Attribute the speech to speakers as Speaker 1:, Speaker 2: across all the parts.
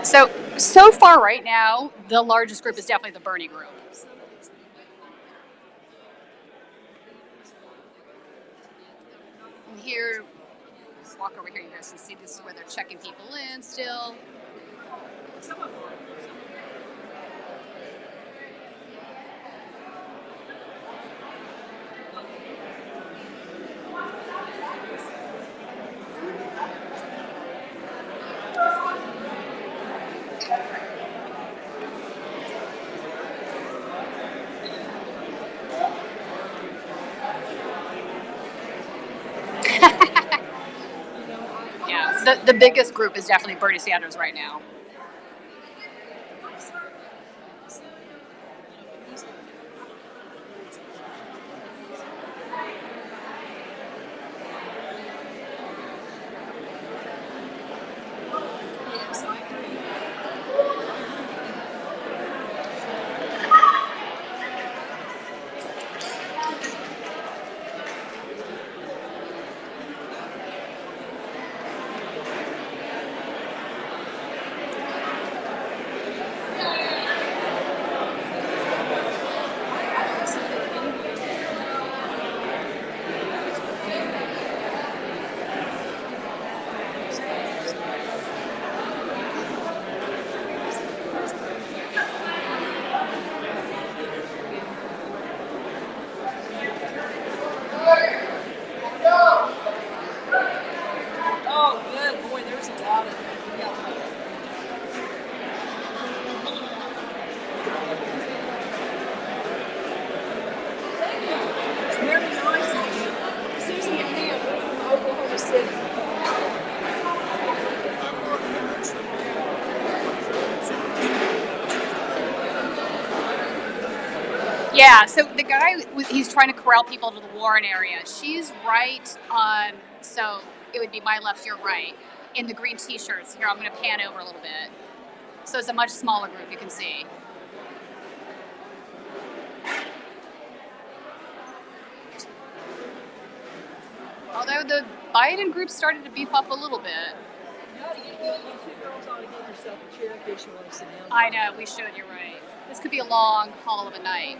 Speaker 1: So far right now, the largest group is definitely the Bernie group. And here, walk over here, you guys can see this is where they're checking people in still. Yeah, the biggest group is definitely Bernie Sanders right now. Yeah, so the guy, he's trying to corral people to the Warren area. She's right on, so it would be my left, your right, in the green t-shirts. Here, I'm going to pan over a little bit. So it's a much smaller group, you can see. Although the Biden group started to beef up a little bit. I know, we should, you're right. This could be a long haul of a night.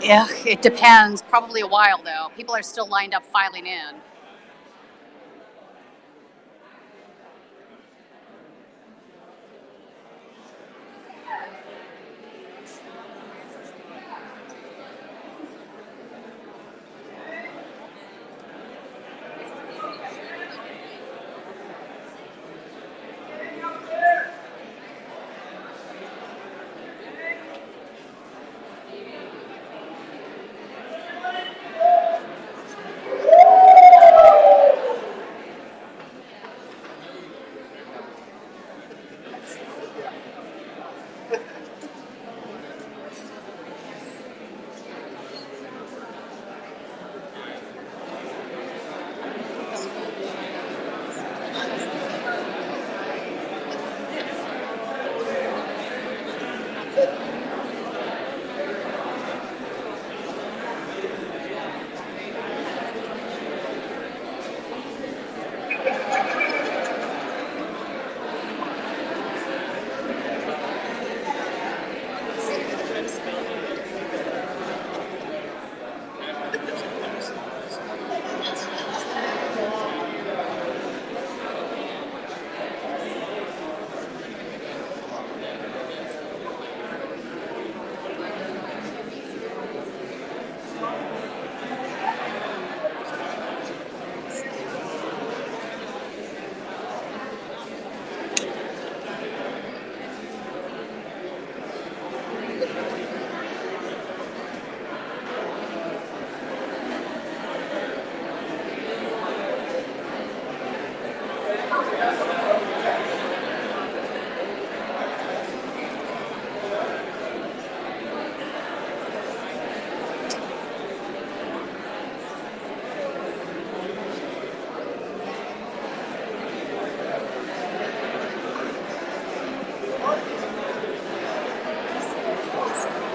Speaker 1: Yeah, it depends. Probably a while though. People are still lined up filing in.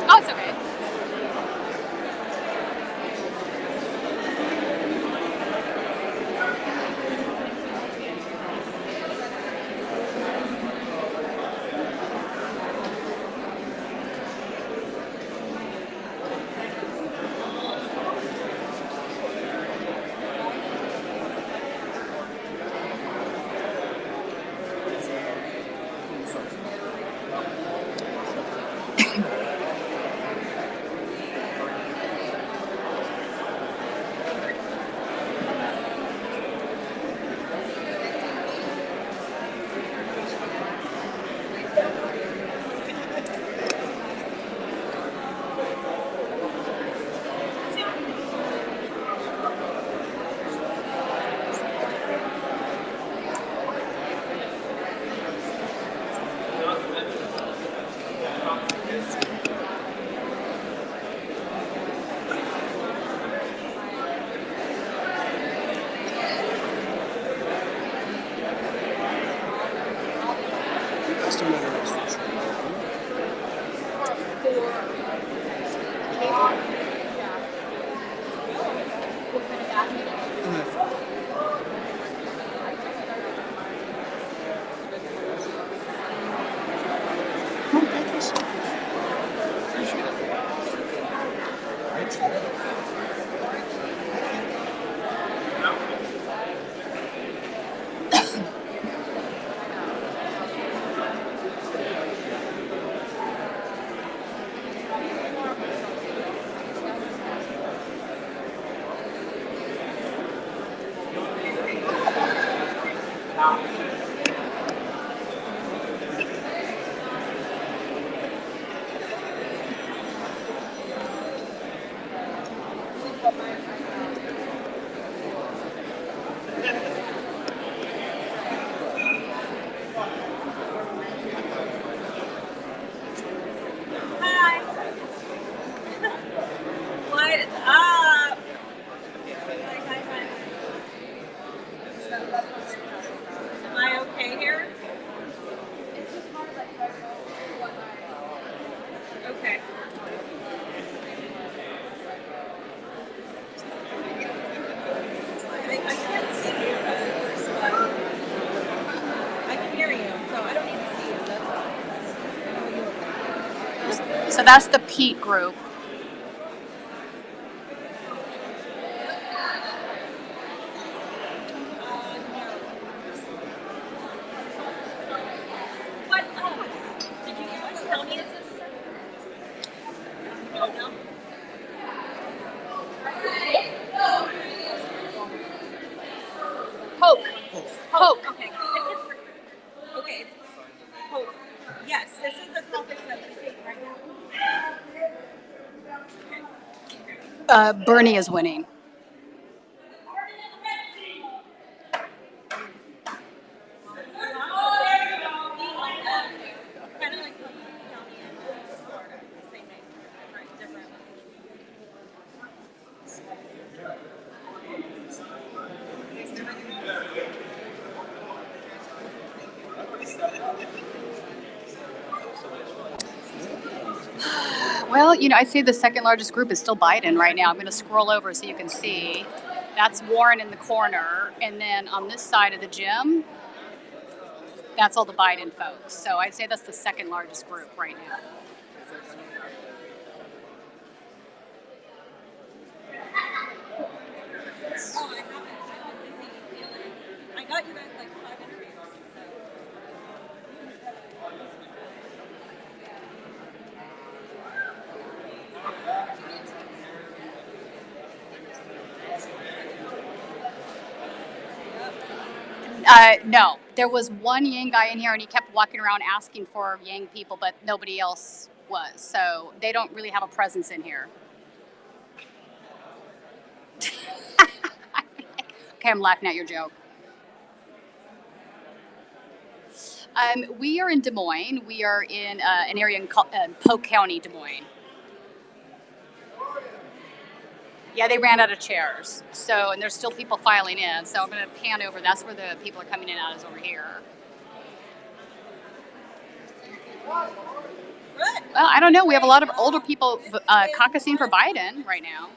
Speaker 1: Oh, it's okay. So that's the Pete group. Poke. Poke.
Speaker 2: Okay. Okay. Poke. Yes, this is a Caucus right now.
Speaker 1: Bernie is winning.
Speaker 2: Kind of like County and Florida, same name, different.
Speaker 1: Well, I'd say the second largest group is still Biden right now. I'm going to scroll over so you can see. That's Warren in the corner. And then on this side of the gym, that's all the Biden folks. So I'd say that's the second largest group right now.
Speaker 2: Oh, I got you guys like 5 interviews.
Speaker 1: No, there was one Yang guy in here, and he kept walking around asking for Yang people, but nobody else was. So they don't really have a presence in here. Okay, I'm laughing at your joke. We are in Des Moines. We are in an area in Polk County, Des Moines. Yeah, they ran out of chairs. So, and there's still people filing in. So I'm going to pan over. That's where the people are coming in at, is over here. Well, I don't know. We have a lot of older people caucusing for Biden right now.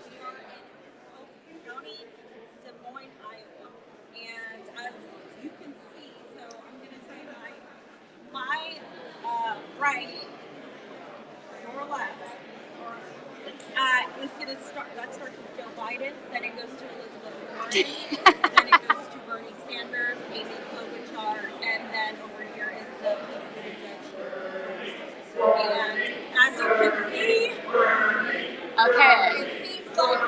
Speaker 2: Des Moines, Iowa. And as you can see, so I'm going to say my right, your left, is going to start. That starts with Joe Biden, then it goes to Elizabeth Warren, then it goes to Bernie Sanders, Amy Klobuchar, and then over here is the and as you can see,
Speaker 1: okay.
Speaker 2: It seems like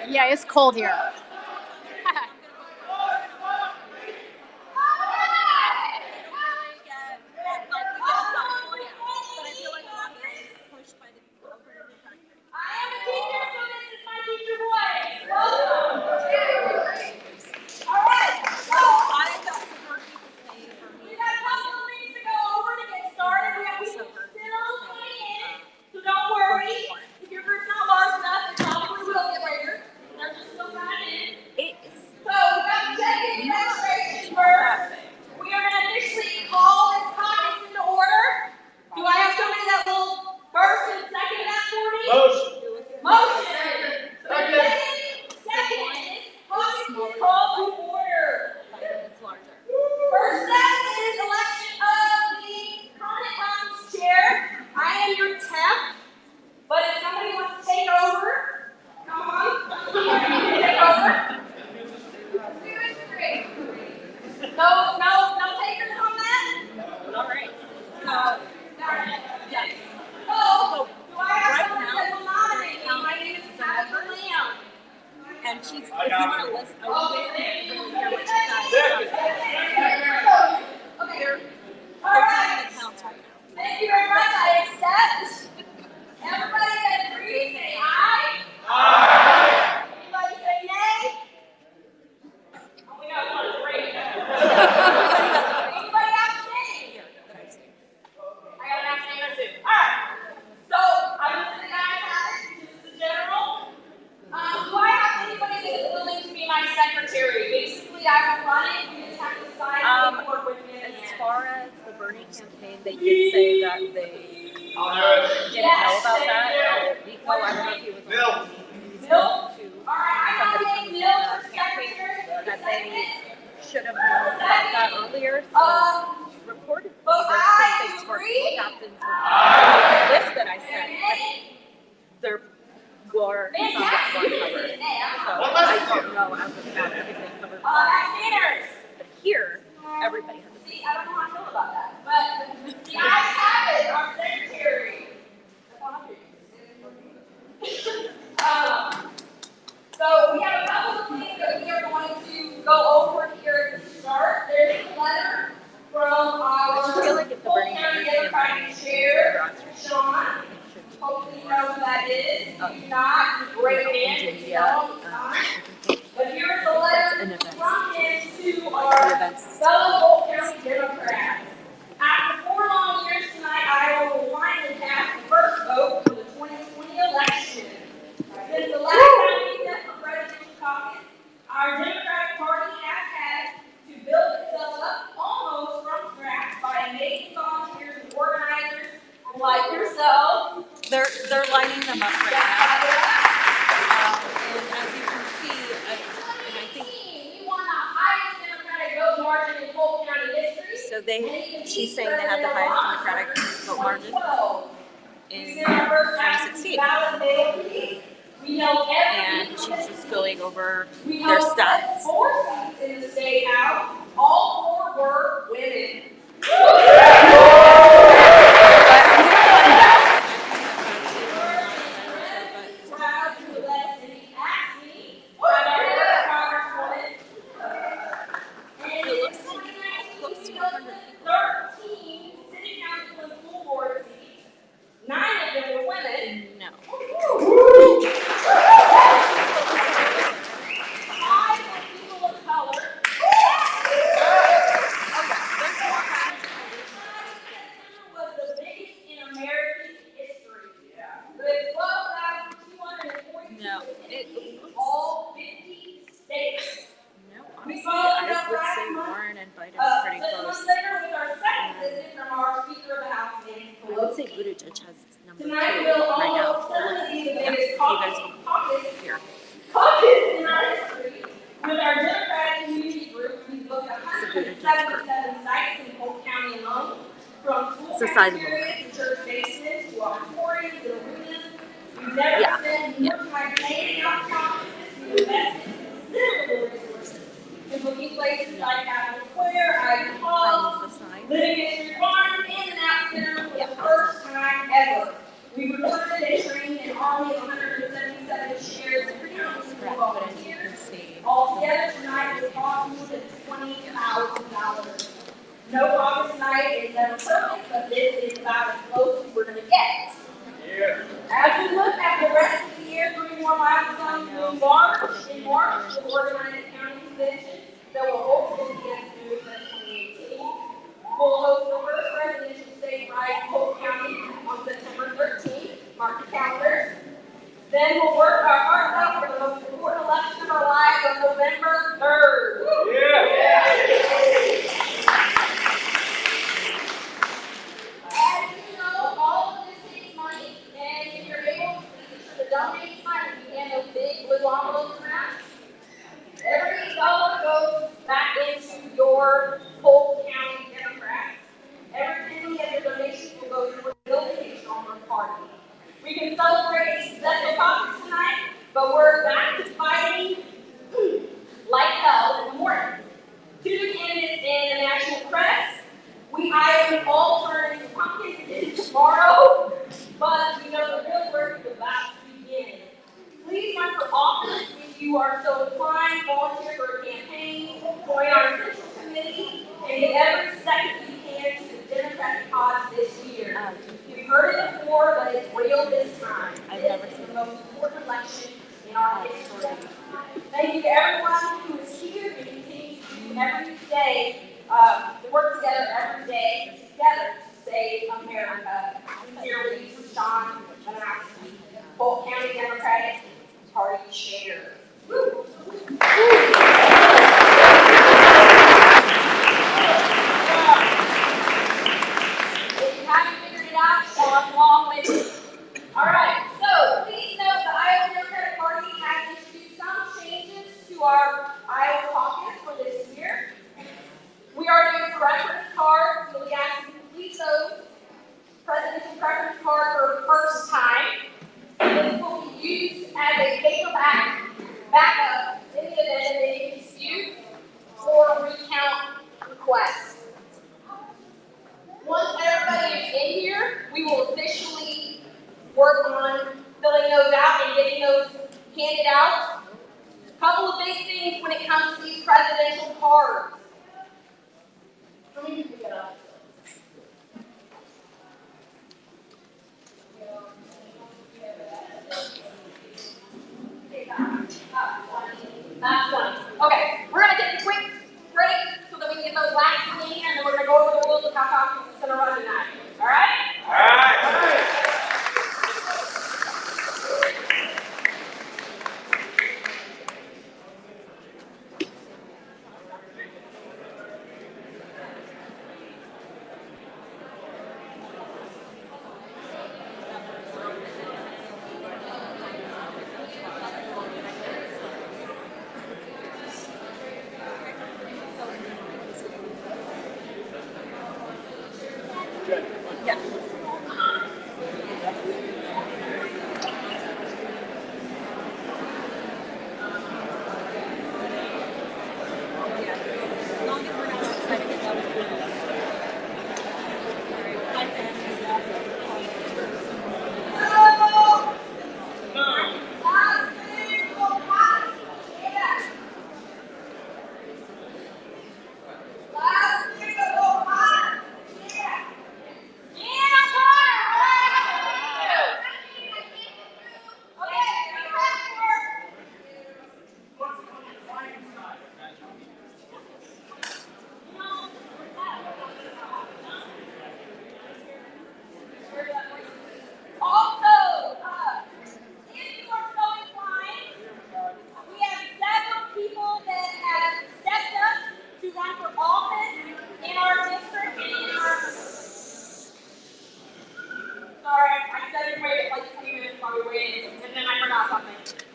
Speaker 1: Yeah, it's cold here.
Speaker 2: doing the counts right now.
Speaker 3: Thank you very much. I accept. Everybody that agrees, say aye. Aye. Anybody say nay? Oh, we got one. Great. Anybody abstain? I got an abstainer too. All right. So I'm going to say guys have it. This is the general. Do I have anybody that is willing to be my secretary? Basically, I will run it. You just have to sign paperwork with me.
Speaker 2: As far as the Bernie campaign, they did say that they didn't know about that. Nico, I don't know if he was
Speaker 3: Bill.
Speaker 2: somebody from the campaign, that they should have known about that earlier. So reportedly, there's precinct for captains the list that I sent, but there were some that weren't covered. So I don't know as of now if they covered that. But here, everybody has a
Speaker 3: See, I don't know how I feel about that, but the ayes have it, our secretary. So we have a couple of things that we are going to go over here at the start. There's a letter from our full county Democratic chair, Sean. Hopefully you know who that is. If you're not, great man. But here's the letter from him to our fellow Polk County Democrats. After 4 long years tonight, Iowa will finally pass the first vote for the 2020 election. Since the last time we met for presidential caucus, our Democratic Party has had to build itself up almost from scratch by amazing volunteers and organizers like yourself.
Speaker 2: They're lining them up right now. And as you can see, and I think
Speaker 3: We won the highest Democratic vote margin in Polk County history.
Speaker 2: so. She's saying they had the highest Democratic vote margin in 2016, and she's just going over their stats.
Speaker 3: 4 seats in the state house. All 4 were women.
Speaker 2: It looks like close to 100 people.
Speaker 3: 13 city council and school board seats. 9 of them were women.
Speaker 2: No.
Speaker 3: 5 were people of color. Was the biggest in American history. With 12,240
Speaker 2: No. It looks.
Speaker 3: all 50 states.
Speaker 2: No, honestly, I would say Warren and Biden are pretty
Speaker 3: Just
Speaker 2: close.
Speaker 3: months later, with our second visit from our Speaker of the House, Nancy
Speaker 2: I would say Buttigieg has number 2
Speaker 3: tonight will
Speaker 2: right now.
Speaker 3: almost certainly be the
Speaker 2: Yeah,
Speaker 3: biggest
Speaker 2: you guys
Speaker 3: caucus
Speaker 2: here.
Speaker 3: in our history. With our Democratic community group, we've looked at
Speaker 2: Buttigieg
Speaker 3: 177 sites in Polk County alone, from school
Speaker 2: It's a sizable
Speaker 3: cafeterias to church basements to auditoriums and arenas. We've never spent more time planning out conferences. We've invested considerable resources in booking places like Capitol Square, Ivy Hall,
Speaker 2: The sign.
Speaker 3: Living History Farm, and the Knapp Center for the first time ever. We recruited and trained an army of 177 shares of volunteers. Altogether tonight will cost more than $20,000. No caucus night is never perfect, but this is about as close as we're going to get. As we look at the rest of the year, 3 more milestones in March. In March, we'll organize a county convention that will hopefully be as smooth as 2018. We'll host the first presidential statewide in Polk County on September 13th. Mark your calendars. Then we'll work our hearts out for the most important election of our lives on November 3rd. As you know, all of this takes money, and if you're able to be sure to donate money, we hand those big blue envelopes around. Every dollar goes back into your Polk County Democrats. Every penny of your donation will go toward building a stronger party. We can celebrate a successful caucus tonight, but we're back to fighting like hell in the morning. 2 candidates in the national press. We hire all turning pumpkins in tomorrow, but we know the real work is about to begin. Please run for office if you are so inclined. Volunteer for a campaign, join our central committee, and give every second you can to the America. Sincerely, Sean Manasky, Polk County Democratic Party Chair. Woo. If you haven't figured it out, follow along with me. All right, so please note the Iowa Democratic Party has introduced some changes to our Iowa caucus for this year. We are doing preference cards. You'll be asked to complete those presidential preference card for the first time. This will be used as a paperback backup in the event of any dispute or recount request. Once everybody is in here, we will officially work on filling those out and getting those handed out. A couple of big things when it comes to these presidential cards. Let me pick it up. That's one. Okay, we're going to take a quick break so that we can get those last ones in here, and then we're going to go over the rules of how Caucus is going to run tonight. All right? All right.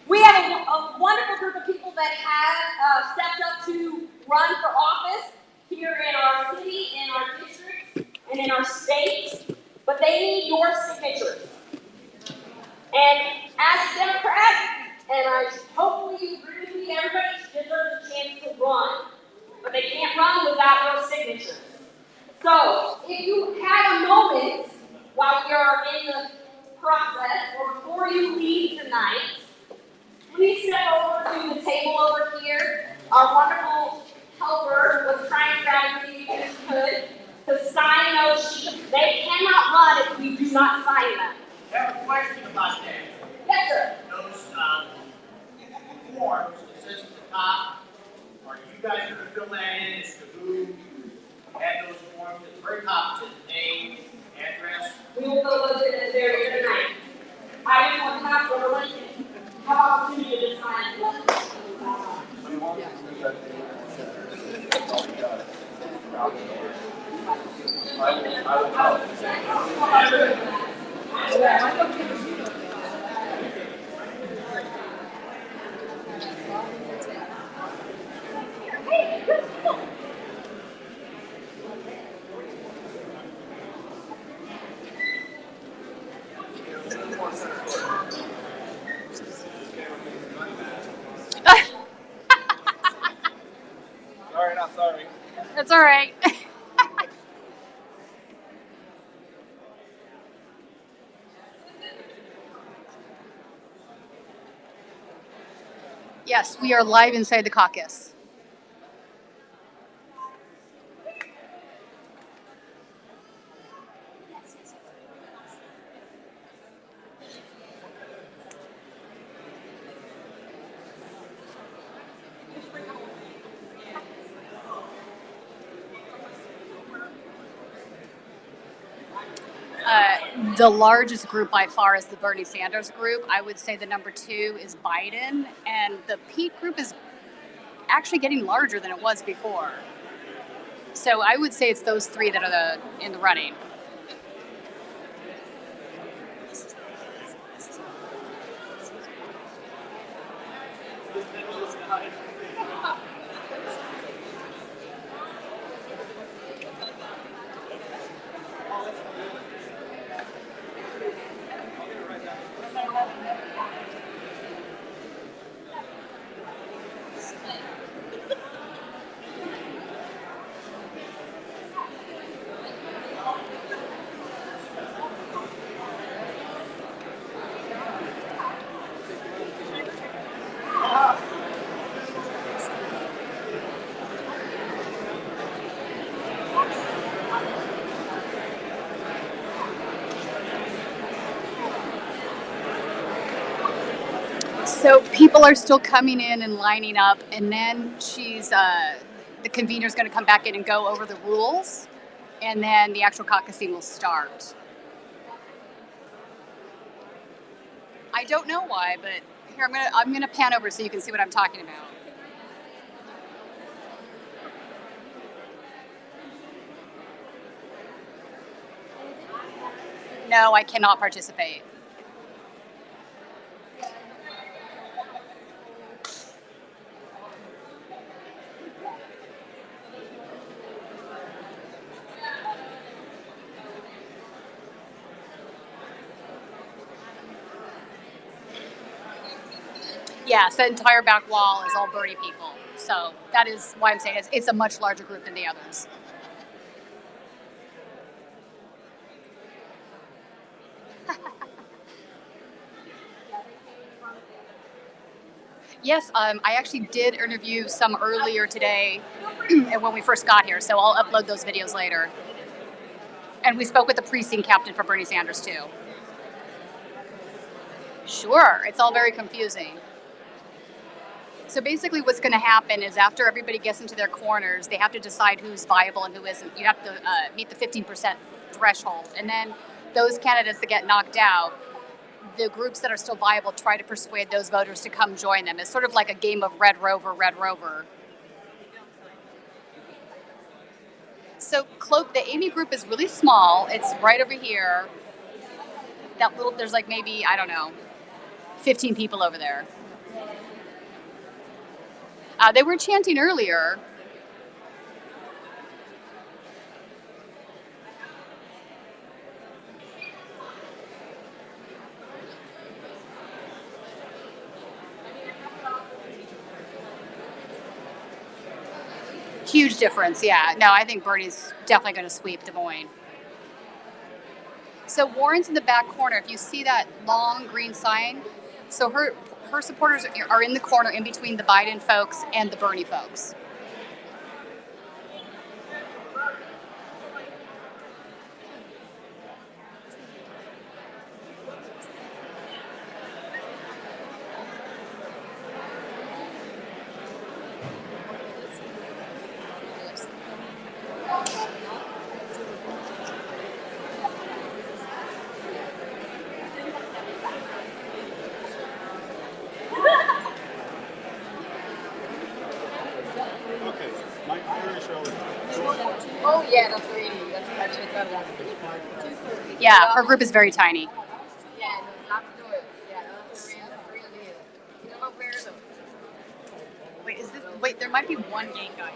Speaker 3: We have a wonderful group of people that have stepped up to run for office here in our city, in our districts, and in our states, but they need your signatures. And as a Democrat, and hopefully you agree with me, everybody deserves a chance to run, but they can't run without your signatures. So, if you have a moment while we are in the process, or before you leave tonight, please step over to the table over here. Our wonderful helper was trying to grab you if you could to sign those sheets. They cannot run if we do not sign them.
Speaker 4: I have a question about that.
Speaker 3: Yes, sir.
Speaker 4: Those forms that says at the top, are you guys going to fill that in as to who had those forms? At the very top says name, address.
Speaker 3: We will fill those in as very tonight. I just want to have opportunity to sign them.
Speaker 4: Sorry, not sorry.
Speaker 1: That's all right. Yes, we are live inside the caucus. The largest group by far is the Bernie Sanders group. I would say the number 2 is Biden, and the Pete group is actually getting larger than it was before. So I would say it's those 3 that are in the running. So people are still coming in and lining up, and then the convener's going to come back in and go over the rules, and then the actual caucusing will start. I don't know why, but here I'm gonna pan over so you can see what I'm talking about. No, I cannot participate. Yes, the entire back wall is all Bernie people. So that is why I'm saying it's a much larger group than the others. Yes, I actually did interview some earlier today and when we first got here, so I'll upload those videos later. And we spoke with the precinct captain for Bernie Sanders too. Sure, it's all very confusing. So basically what's going to happen is after everybody gets into their corners, they have to decide who's viable and who isn't. You have to meet the 15% threshold. And then those candidates that get knocked out, the groups that are still viable try to persuade those voters to come join them. It's sort of like a game of Red Rover, Red Rover. So the Amy group is really small. It's right over here. There's like maybe, I don't know, 15 people over there. They were chanting earlier. Huge difference, yeah. No, I think Bernie's definitely going to sweep Des Moines. So Warren's in the back corner. If you see that long green sign, so her supporters are in the corner in between the Biden folks and the Bernie folks.
Speaker 5: Oh yeah, that's really that's incredible.
Speaker 1: Yeah, her group is very tiny.
Speaker 5: Yeah, not to do it. Yeah, that's the real deal. You don't know where them.
Speaker 1: Wait, there might be one gay guy.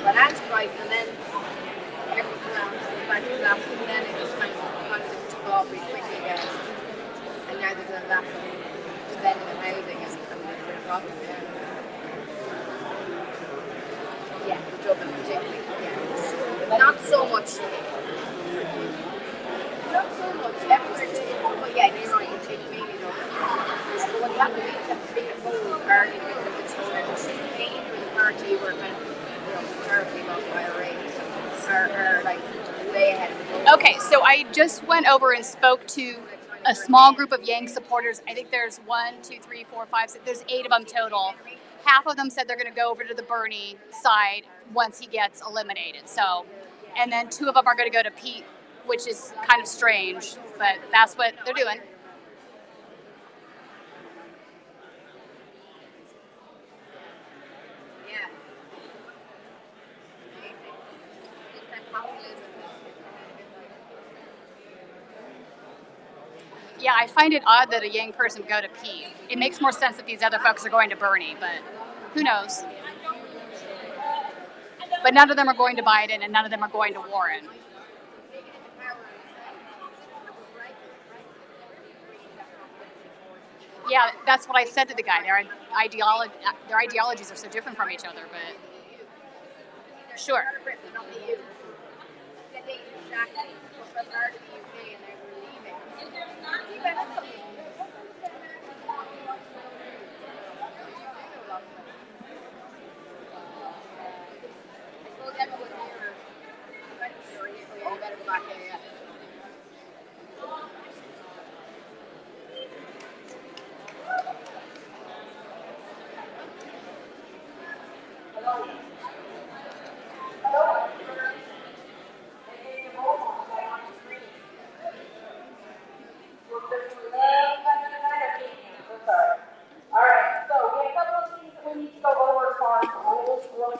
Speaker 5: Financial rights, and then option. Not so much. But yeah, you're right. It's maybe though. But what's happening is that the whole party with the children, the party were kind of terribly about IRA. Are like way ahead of the game.
Speaker 1: Okay, so I just went over and spoke to a small group of Yang supporters. I think there's 1, 2, 3, 4, 5, 6. There's 8 of them total. Half of them said they're going to go over to the Bernie side once he gets eliminated. So, and then 2 of them are going to go to Pete, which is kind of strange, but that's what they're doing.
Speaker 5: Yeah.
Speaker 1: Yeah, I find it odd that a Yang person would go to Pete. It makes more sense if these other folks are going to Bernie, but who knows? But none of them are going to Biden, and none of them are going to Warren. Yeah, that's what I said to the guy. Their ideologies are so different from each other, but sure.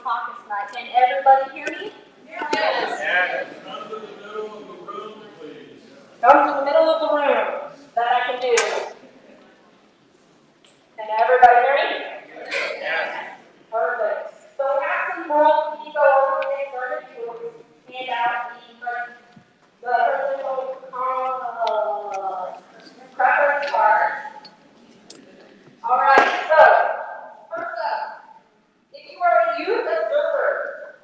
Speaker 2: Caucus night. Can everybody hear me?
Speaker 3: Yes. Come to the middle of the room, please.
Speaker 2: Come to the middle of the room. That I can do. Can everybody hear me?
Speaker 3: Yes.
Speaker 2: Perfect. So we have some rules we go over and learn to hand out the presidential preference card. All right. So first up, if you are a youth observer,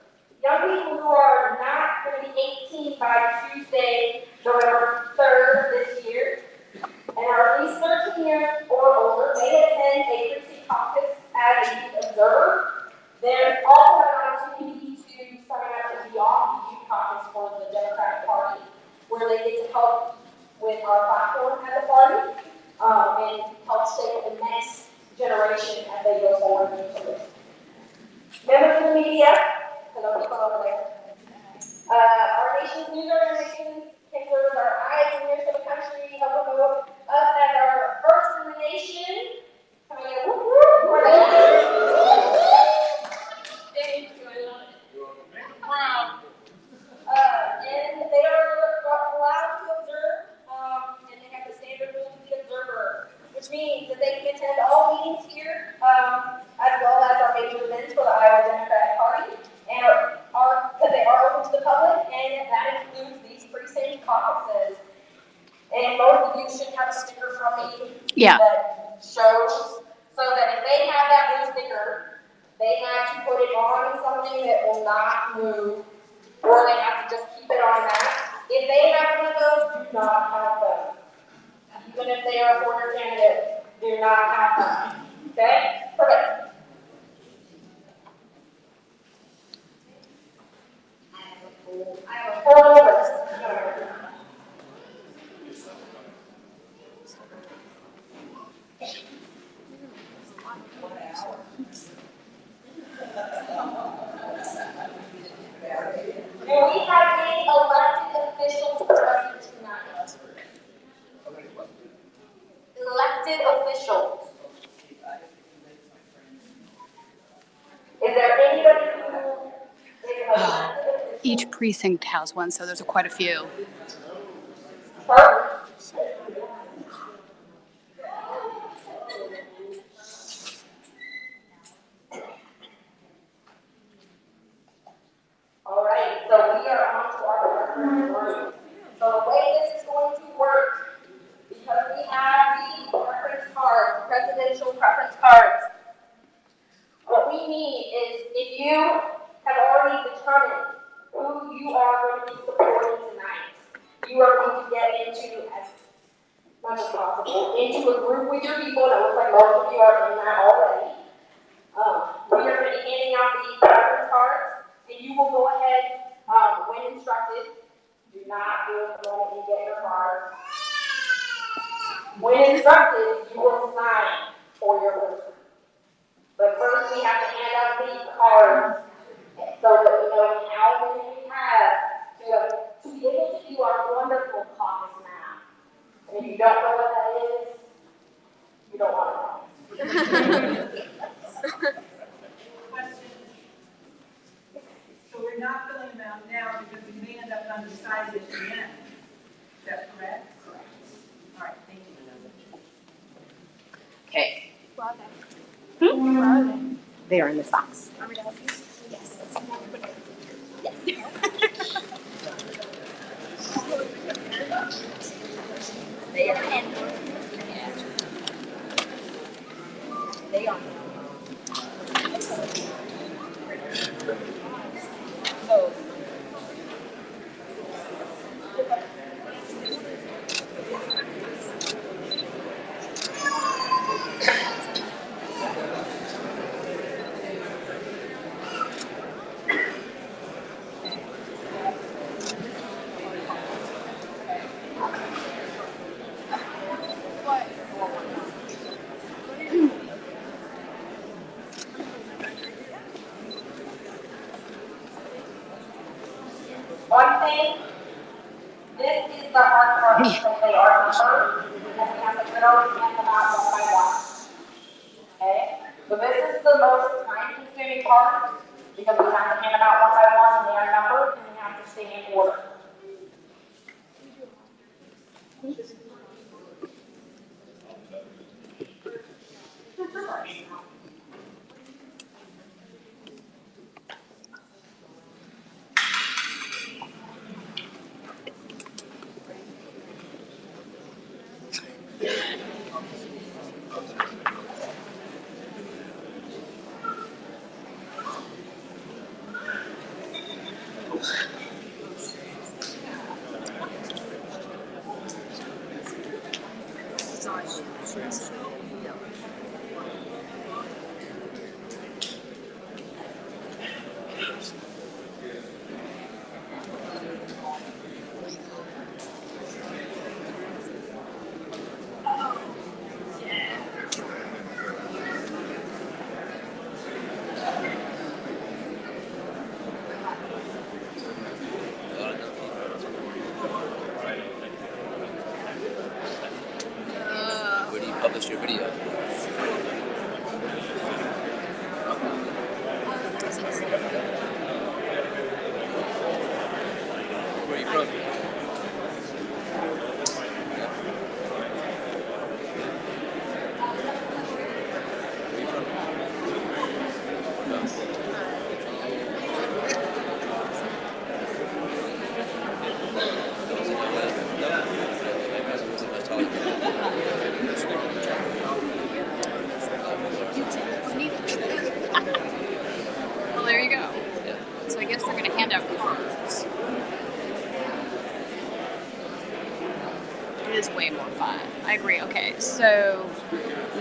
Speaker 2: young people who are not going to be 18 by Tuesday, November 3rd this year, and are at least 13 years or older, may attend a Precinct Caucus as a youth observer. They also have an opportunity to sign up to be on the youth caucus for the Democratic Party, where they get to help with our platform as a party and help shape the next generation as they go forward into this. Members of the media, because I'm people over there. Our nation's news organizations can serve as our eyes and ears for the country, help promote us as our first in the nation. Can we get a whoop whoop for that? Thank you, I love it.
Speaker 3: Make them proud.
Speaker 2: And they are allowed to observe, and they have the standard rule to the observer, which means that they can attend all meetings here, as well as our major events for the Iowa Democratic Party, and because they are open to the public, and that includes these precinct caucuses. And most of you should have a sticker from me that shows, so that if they have that blue sticker, they have to put it on something that will not move, or they have to just keep it on that. If they have one of those, do not have them. Even if they are a former candidate, do not have them. Okay? Perfect. I have a full list. And we have any elected officials present tonight. Elected officials. Is there anybody who is elected official?
Speaker 1: Each precinct has one, so there's quite a few.
Speaker 2: Perfect. All right, so we are on to our preference group. So the way this is going to work, because we have the preference cards, presidential preference cards, what we need is if you have already determined who you are going
Speaker 3: going to be supporting tonight. You are going to get into as much as possible into a group with your people. That looks like most of you are in that already. We are going to be handing out the reference cards, and you will go ahead when instructed. Do not do it the moment you get your card. When instructed, you will sign for your group. But first, we have to hand out the cards so that we know how many we have to be able to do our wonderful caucus math. And if you don't know what that is, you don't want to know.
Speaker 6: Question. So we're not filling them out now because we may end up undecided at the end. Is that correct? Correct. All right, thank you.
Speaker 2: Okay.
Speaker 5: Where are they? Where are they?
Speaker 2: They are in this box.
Speaker 5: Are we to help you? Yes.
Speaker 2: They are in. They are. So.
Speaker 3: One thing, this is the hard part because they are numbered, and we have to literally hand them out one by one. Okay? So this is the most time-consuming part because we have to hand them out one by one, and they are numbered, and we have to stay in order.
Speaker 7: Where do you publish your video? Where are you from? Where are you from?
Speaker 1: Well, there you go. So I guess they're going to hand out cards. It is way more fun. I agree. Okay, so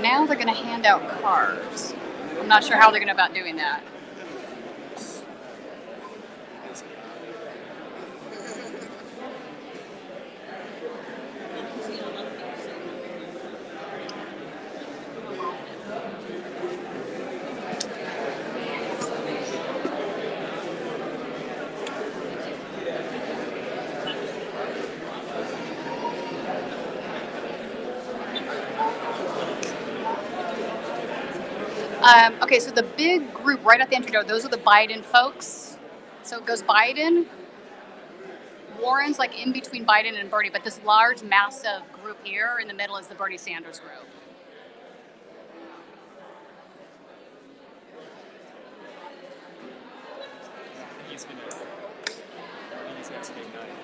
Speaker 1: now they're going to hand out cards. I'm not sure how they're going to about doing that. Okay, so the big group right at the entry door, those are the Biden folks. So it goes Biden, Warren's like in between Biden and Bernie, but this large, massive group here in the middle is the Bernie Sanders group.
Speaker 8: He's gonna stay night.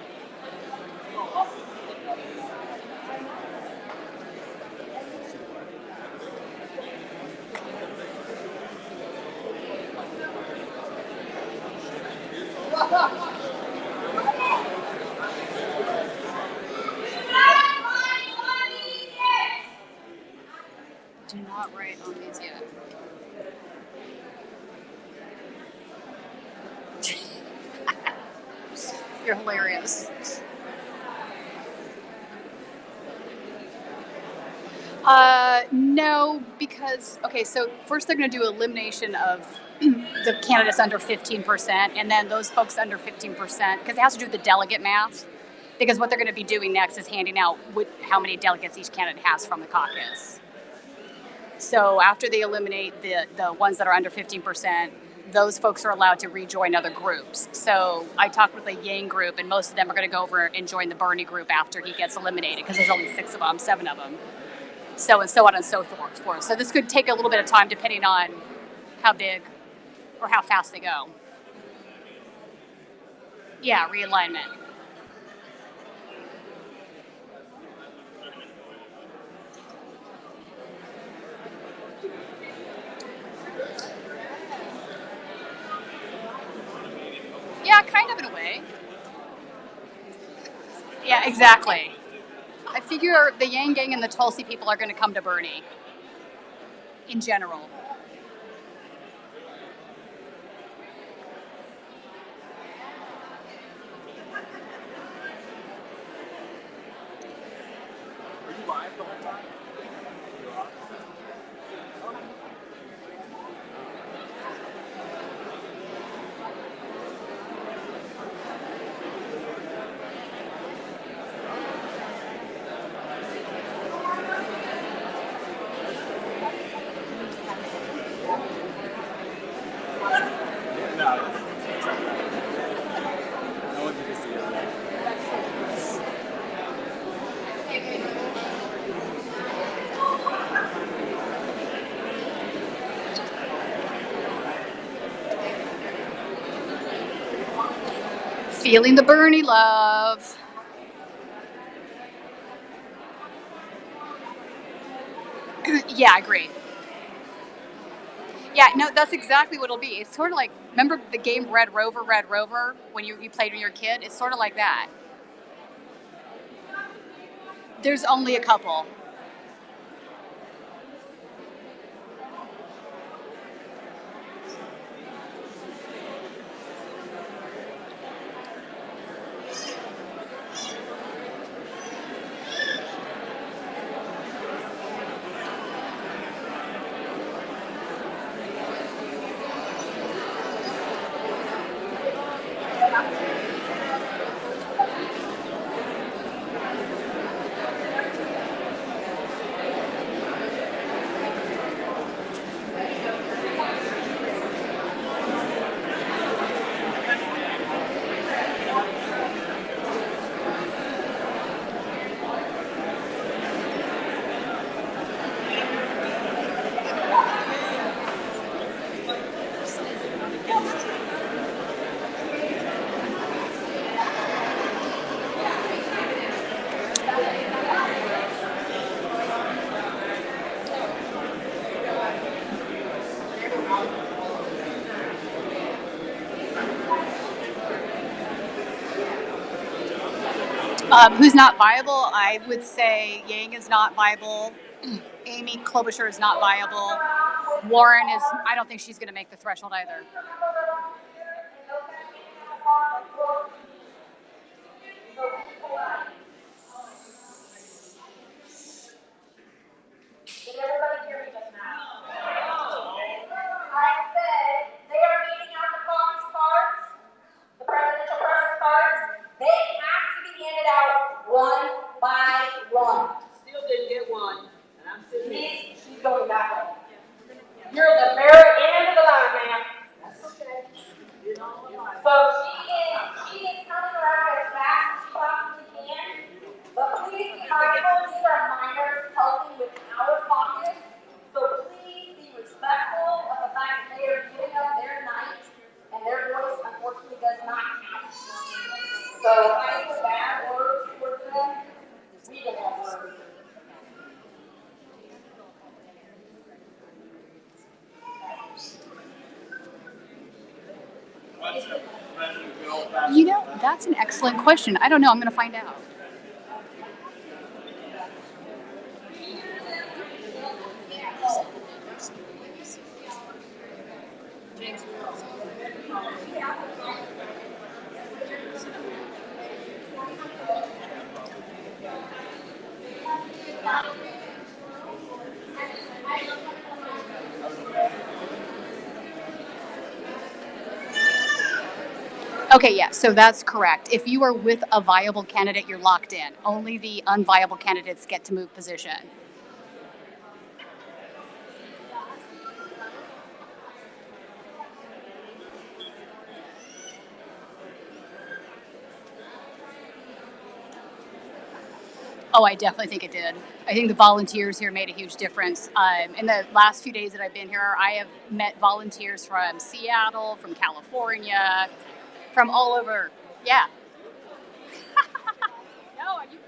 Speaker 1: You're hilarious. No, because, okay, so first they're going to do elimination of the candidates under 15%, and then those folks under 15%, because it has to do with the delegate math. Because what they're going to be doing next is handing out how many delegates each candidate has from the caucus. So after they eliminate the ones that are under 15%, those folks are allowed to rejoin other groups. So I talked with a Yang group, and most of them are going to go over and join the Bernie group after he gets eliminated, because there's only 6 of them, 7 of them. So and so on and so forth. So this could take a little bit of time depending on how big or how fast they go. Yeah, realignment. Yeah, kind of in a way. Yeah, exactly. I figure the Yang Gang and the Tulsi people are going to come to Bernie in general.
Speaker 7: Are you live the whole time? No. No one can see it.
Speaker 1: Feeling the Bernie love. Yeah, I agree. Yeah, no, that's exactly what it'll be. It's sort of like, remember the game Red Rover, when you played when you were a kid? It's sort of like that. There's only a couple. Who's not viable? I would say Yang is not viable. Amy Klobuchar is not viable. Warren is, I don't think she's going to make the threshold either.
Speaker 3: Did everybody hear me just now? I said they are meeting out the caucus cards, the presidential caucus cards. They have to be handed out one by one.
Speaker 2: Still didn't get one, and I'm sitting here.
Speaker 3: She's going that way. You're at the very end of the line, ma'am. That's okay. So she is coming around as fast as she possibly can. But please be mindful, these are minors helping with our caucus. So please be respectful of the fact that they are giving up their night, and their voice unfortunately does not count. So if I use bad words towards them, we don't have words.
Speaker 1: You know, that's an excellent question. I don't know. I'm going to find out. Okay, yeah, so that's correct. If you are with a viable candidate, you're locked in. Only the unviable candidates get to move position. Oh, I definitely think it did. I think the volunteers here made a huge difference. In the last few days that I've been here, I have met volunteers from Seattle, from California, from all over. Yeah. No, are you kidding?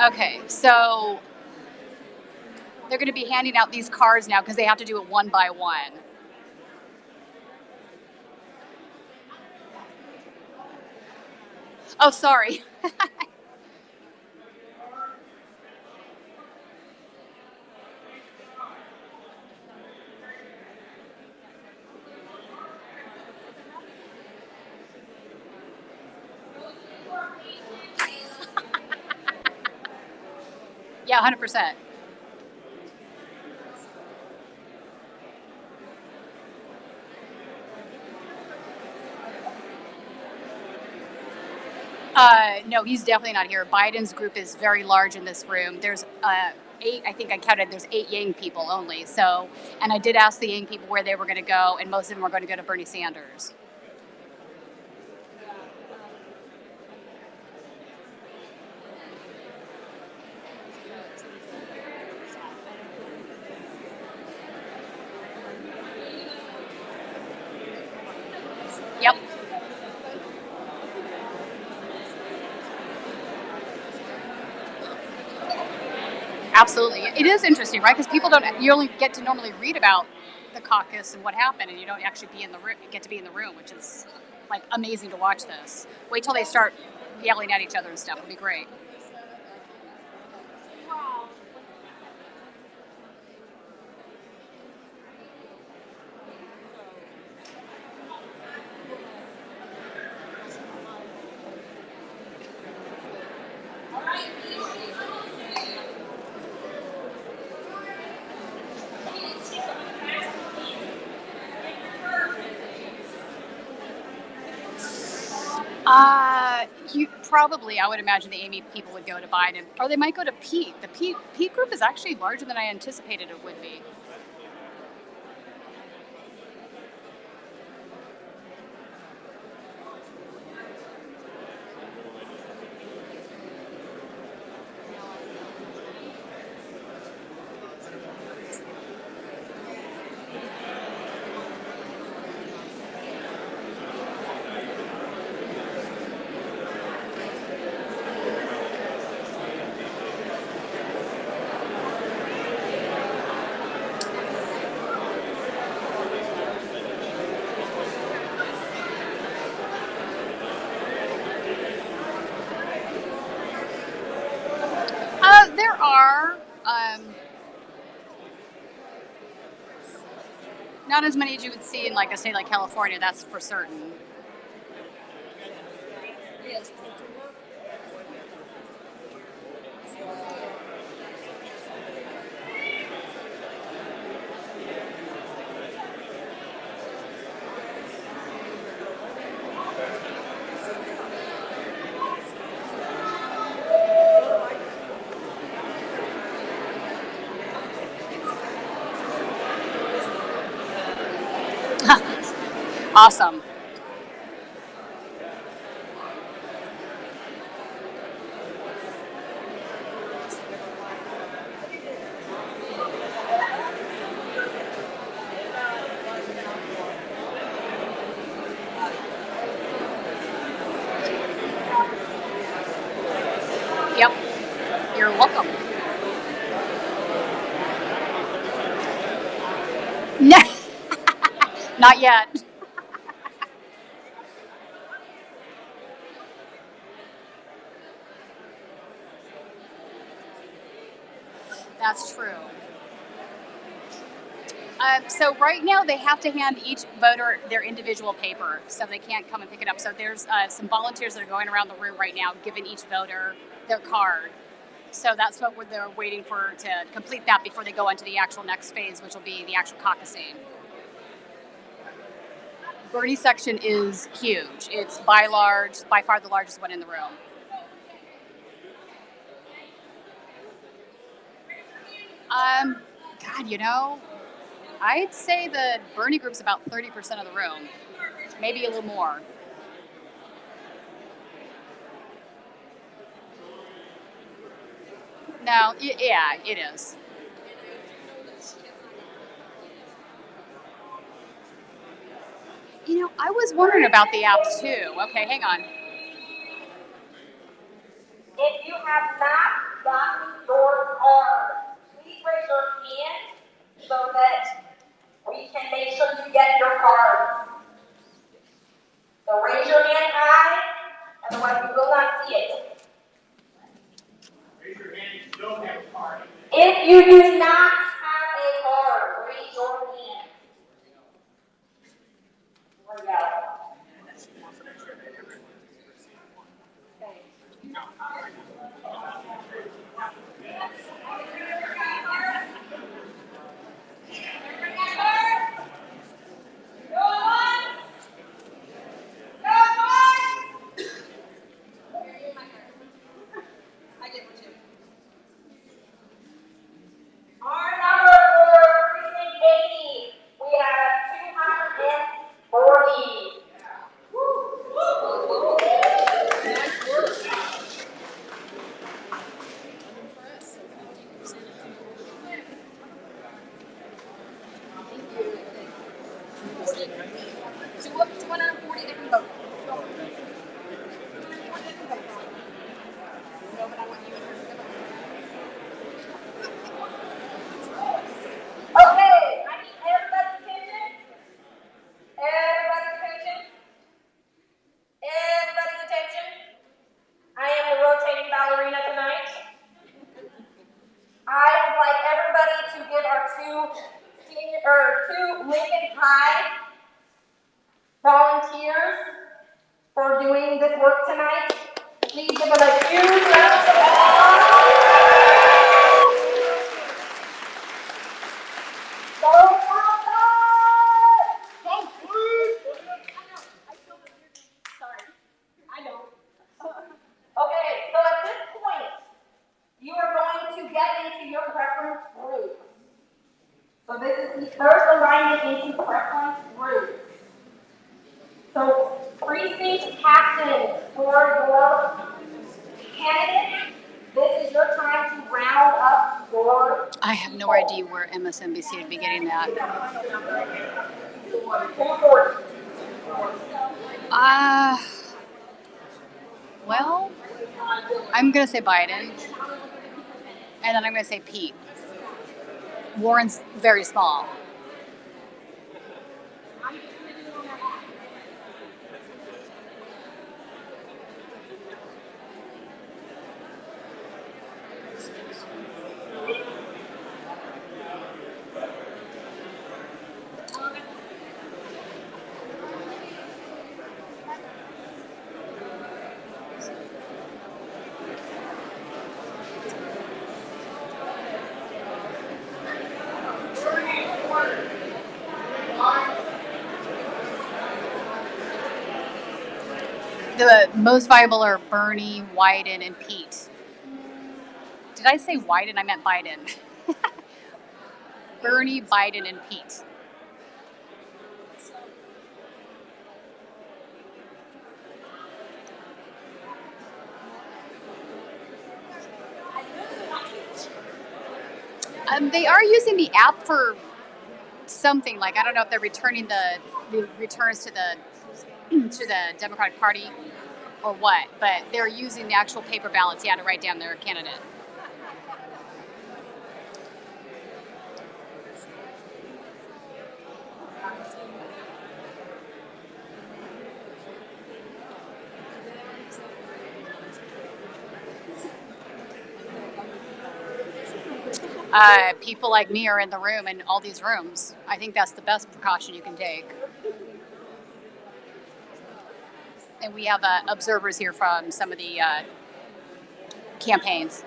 Speaker 1: Okay, so they're going to be handing out these cards now because they have to do it one by one. Oh, sorry. Yeah, 100%. No, he's definitely not here. Biden's group is very large in this room. There's eight, I think I counted, there's 8 Yang people only. So, and I did ask the Yang people where they were going to go, and most of them were going to go to Bernie Sanders. Yep. Absolutely. It is interesting, right? Because people don't, you only get to normally read about the caucus and what happened, and you don't actually be in the room, get to be in the room, which is like amazing to watch this. Wait till they start yelling at each other and stuff. It'll be great. You probably, I would imagine the Amy people would go to Biden, or they might go to Pete. The Pete group is actually larger than I anticipated it would be. There are not as many as you would see in like a state like California. That's for certain. Awesome. Yep. You're welcome. Not yet. That's true. So right now they have to hand each voter their individual paper, so they can't come and pick it up. So there's some volunteers that are going around the room right now, giving each voter their card. So that's what they're waiting for, to complete that before they go into the actual next phase, which will be the actual caucusing. Bernie section is huge. It's by far the largest one in the room. God, I'd say the Bernie group's about 30% of the room, maybe a little more. No, yeah, it is. I was wondering about the app too. Okay, hang on.
Speaker 3: If you have not gotten your card, please raise your hand so that we can make sure you get your cards. So raise your hand high, otherwise we will not see it.
Speaker 4: Raise your hand if you don't have a card.
Speaker 3: If you do not have a card, raise your hand. There we go. Our number for Precinct 80, we have 240. Okay, I need everybody's attention. Everybody's attention. Everybody's attention. I am the rotating ballerina tonight. I would like everybody to give our two Lincoln High volunteers for doing this work tonight. Please give them a huge round of applause. Go Caucus! Sorry, I know. Okay, so at this point, you are going to get into your preference group. So this is the first alignment into preference group. So precinct captain for your candidate, this is your time to round up your.
Speaker 1: I have no idea where MSNBC would be getting that.
Speaker 3: 240.
Speaker 1: Well, I'm going to say Biden, and then I'm going to say Pete. Warren's very small. The most viable are Bernie, Wyden, and Pete. Did I say Wyden? I meant Biden. Bernie, Biden, and Pete. They are using the app for something, like I don't know if they're returning the returns to the Democratic Party or what, but they're using the actual paper ballots, to write down their candidate. people like me are in the room in all these rooms. I think that's the best precaution you can take. And we have observers here from some of the campaigns.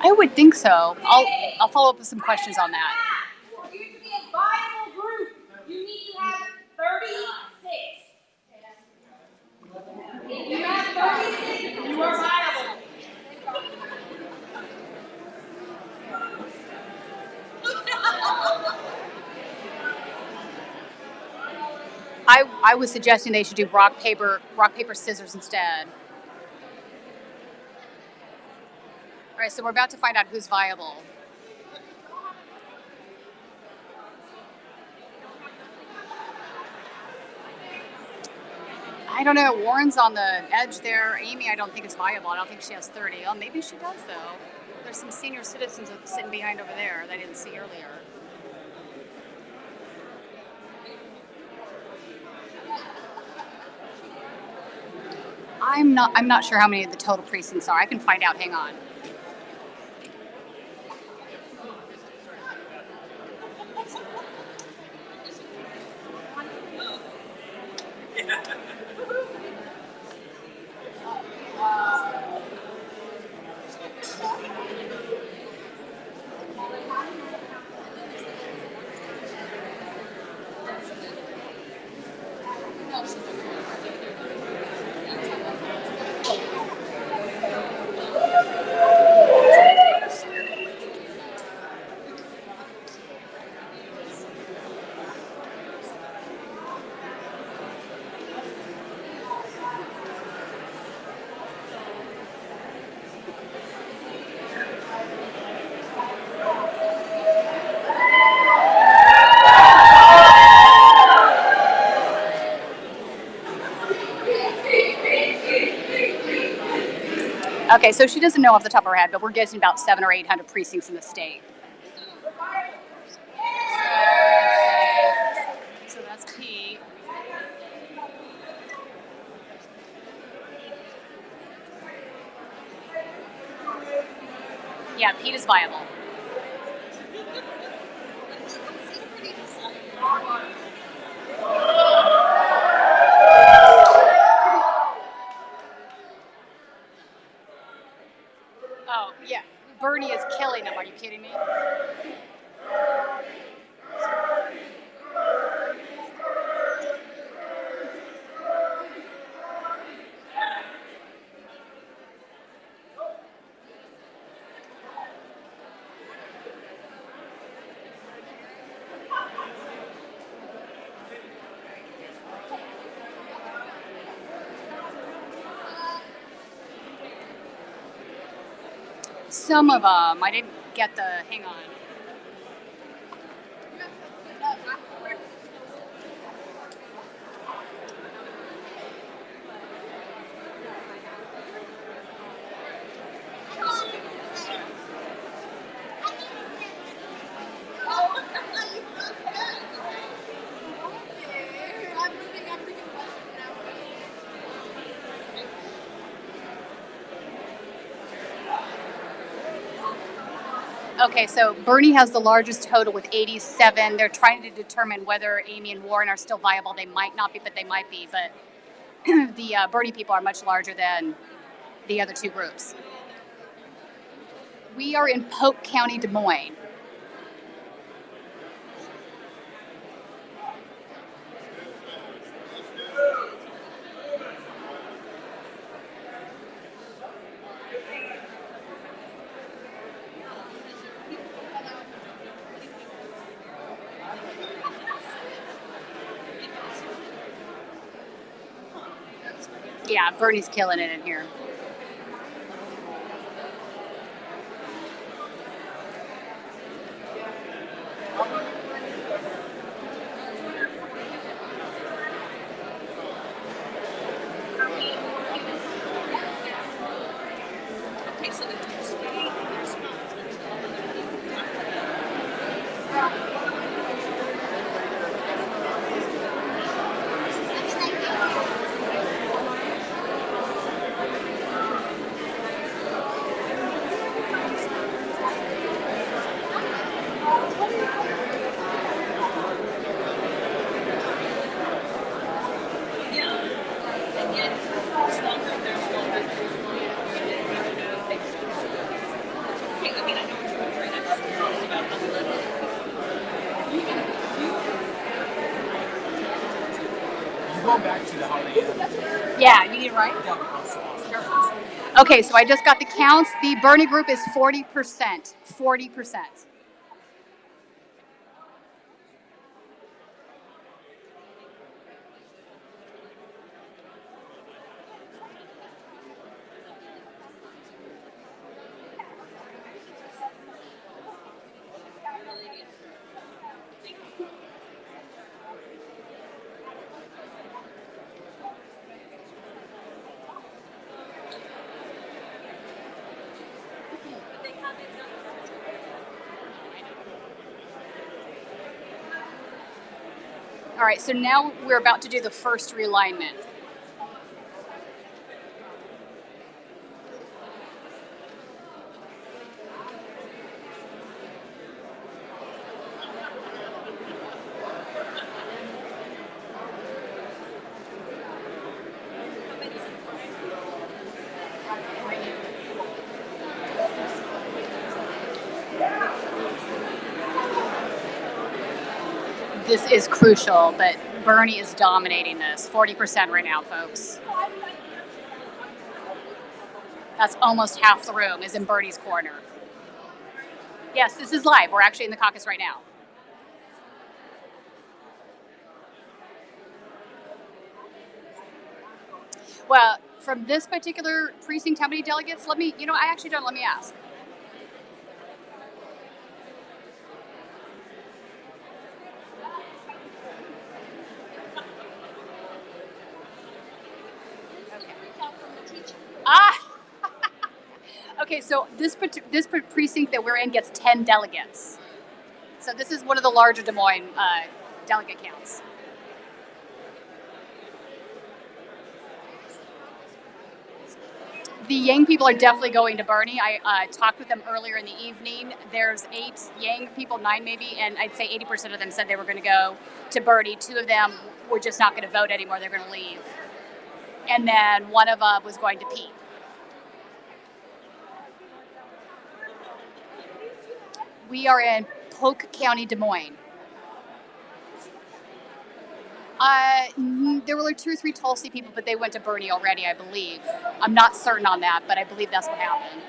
Speaker 1: I would think so. I'll follow up with some questions on that.
Speaker 3: For you to be a viable group, you need to have 36. If you have 36, you are viable.
Speaker 1: I was suggesting they should do rock, paper, scissors instead. All right, so we're about to find out who's viable. I don't know. Warren's on the edge there. Amy, I don't think is viable. I don't think she has 30. Oh, maybe she does, though. There's some senior citizens sitting behind over there that I didn't see earlier. I'm not sure how many of the total precincts are. I can find out. Hang on. Okay, so she doesn't know off the top of her head, but we're guessing about 700 or 800 precincts in the state. So that's Pete. Yeah, Pete is viable. Oh, yeah. Bernie is killing him. Are you kidding me? Some of them. I didn't get the. Hang on. Okay, so Bernie has the largest total with 87. They're trying to determine whether Amy and Warren are still viable. They might not be, but they might be. But the Bernie people are much larger than the other two groups. We are in Polk County, Des Moines. Yeah, Bernie's killing it in here.
Speaker 7: Going back to the holiday.
Speaker 1: Yeah, you need it right?
Speaker 7: Yeah, awesome.
Speaker 1: Okay, so I just got the counts. The Bernie group is 40%. 40%. All right, so now we're about to do the first realignment. This is crucial, but Bernie is dominating this. 40% right now, folks. That's almost half the room is in Bernie's corner. Yes, this is live. We're actually in the caucus right now. Well, from this particular precinct, how many delegates? Let me ask. Ah! Okay, so this precinct that we're in gets 10 delegates. So this is one of the larger Des Moines delegate counts. The Yang people are definitely going to Bernie. I talked with them earlier in the evening. There's 8 Yang people, 9 maybe, and I'd say 80% of them said they were going to go to Bernie. 2 of them were just not going to vote anymore. They're going to leave. And then one of them was going to Pete. We are in Polk County, Des Moines. There were like 2 or 3 Tulsi people, but they went to Bernie already, I believe. I'm not certain on that, but I believe that's what happened.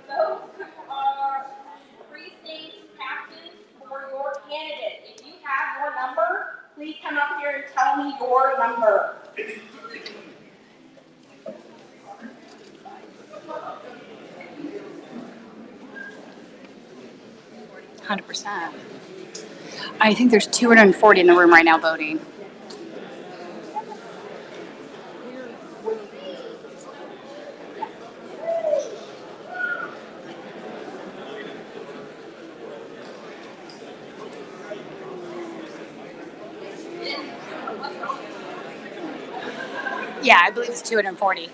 Speaker 3: Those who are precinct captains for your candidate, if you have your number, please come up here and tell me your number.
Speaker 1: 100%. I think there's 240 in the room right now voting. Yeah, I believe it's 240.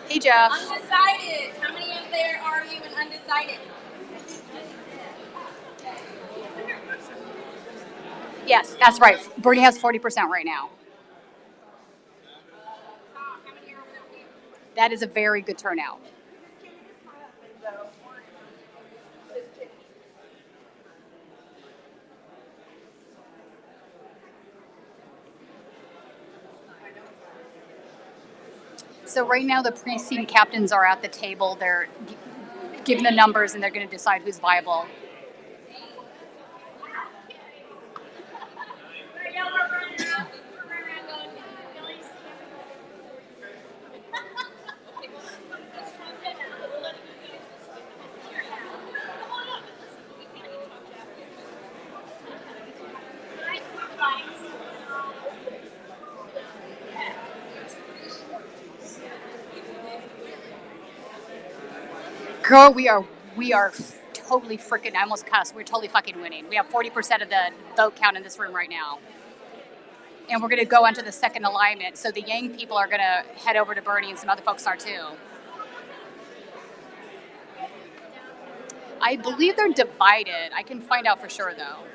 Speaker 1: Hey, Jeff.
Speaker 3: Undecided. How many of there are you in undecided?
Speaker 1: Yes, that's right. Bernie has 40% right now. That is a very good turnout. So right now the precinct captains are at the table. They're giving the numbers and they're going to decide who's viable. Girl, we are totally freaking, I almost cussed. We're totally fucking winning. We have 40% of the vote count in this room right now. And we're going to go on to the second alignment. So the Yang people are going to head over to Bernie and some other folks are too. I believe they're divided. I can find out for sure though.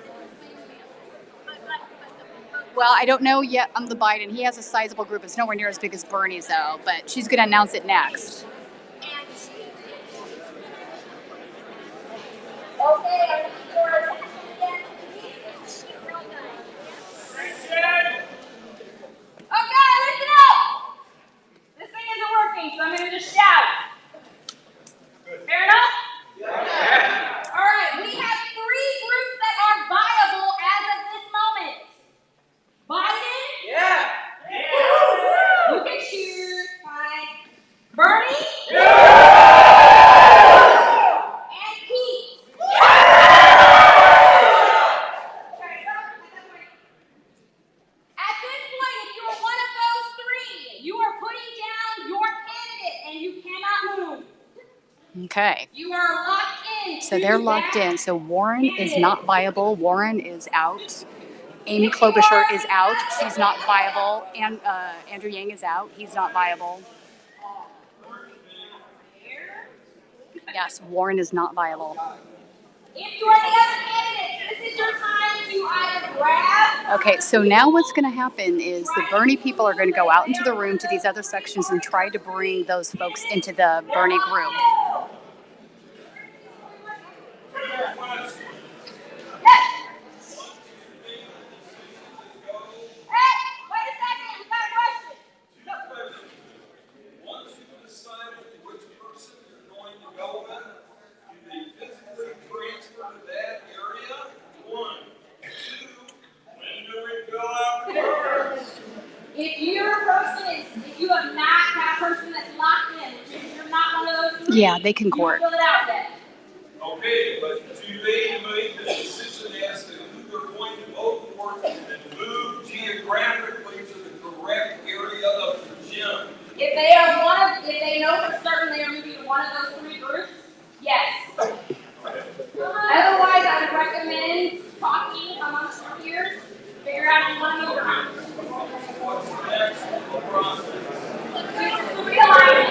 Speaker 1: Well, I don't know yet on the Biden. He has a sizable group. It's nowhere near as big as Bernie's though, but she's going to announce it next.
Speaker 3: Okay, I need your attention again, please. Okay, listen up. This thing isn't working, so I'm gonna just shout. Fair enough? All right, we have 3 groups that are viable as of this moment. Biden? Yeah. You can choose. Fine. Bernie? And Pete? At this point, if you're one of those 3, you are putting down your candidate and you cannot move.
Speaker 1: Okay.
Speaker 3: You are locked in.
Speaker 1: So they're locked in. So Warren is not viable. Warren is out. Amy Klobuchar is out. She's not viable. And Andrew Yang is out. He's not viable. Yes, Warren is not viable.
Speaker 3: If you're the other candidates, this is your time to either grab.
Speaker 1: Okay, so now what's going to happen is the Bernie people are going to go out into the room to these other sections and try to bring those folks into the Bernie group.
Speaker 3: Yes. Hey, wait a second. We got a question.
Speaker 8: Once you've decided which person you're going to go with, do they physically transfer to that area? 1, 2, when do we fill out first?
Speaker 3: If you have not that person that's locked in, which is you're not one of those 3,
Speaker 1: Yeah, they can
Speaker 3: you
Speaker 1: court.
Speaker 3: fill it out then.
Speaker 8: Okay, but do they make the decision as to who they're going to vote for and move geographically to the correct area of the gym?
Speaker 3: If they know for certain they are moving to one of those 3 groups, yes. Otherwise, I would recommend talking amongst your peers, figure out if you want to move or not.
Speaker 8: What's next in the process?
Speaker 3: Realignment.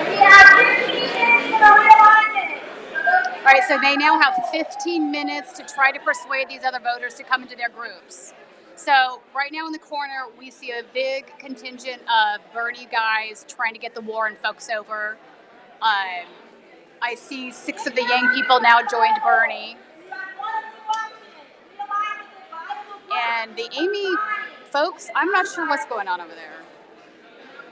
Speaker 3: We have 15 minutes for realignment.
Speaker 1: All right, so they now have 15 minutes to try to persuade these other voters to come into their groups. So right now in the corner, we see a big contingent of Bernie guys trying to get the Warren folks over. I see 6 of the Yang people now joined Bernie. And the Amy folks, I'm not sure what's going on over there.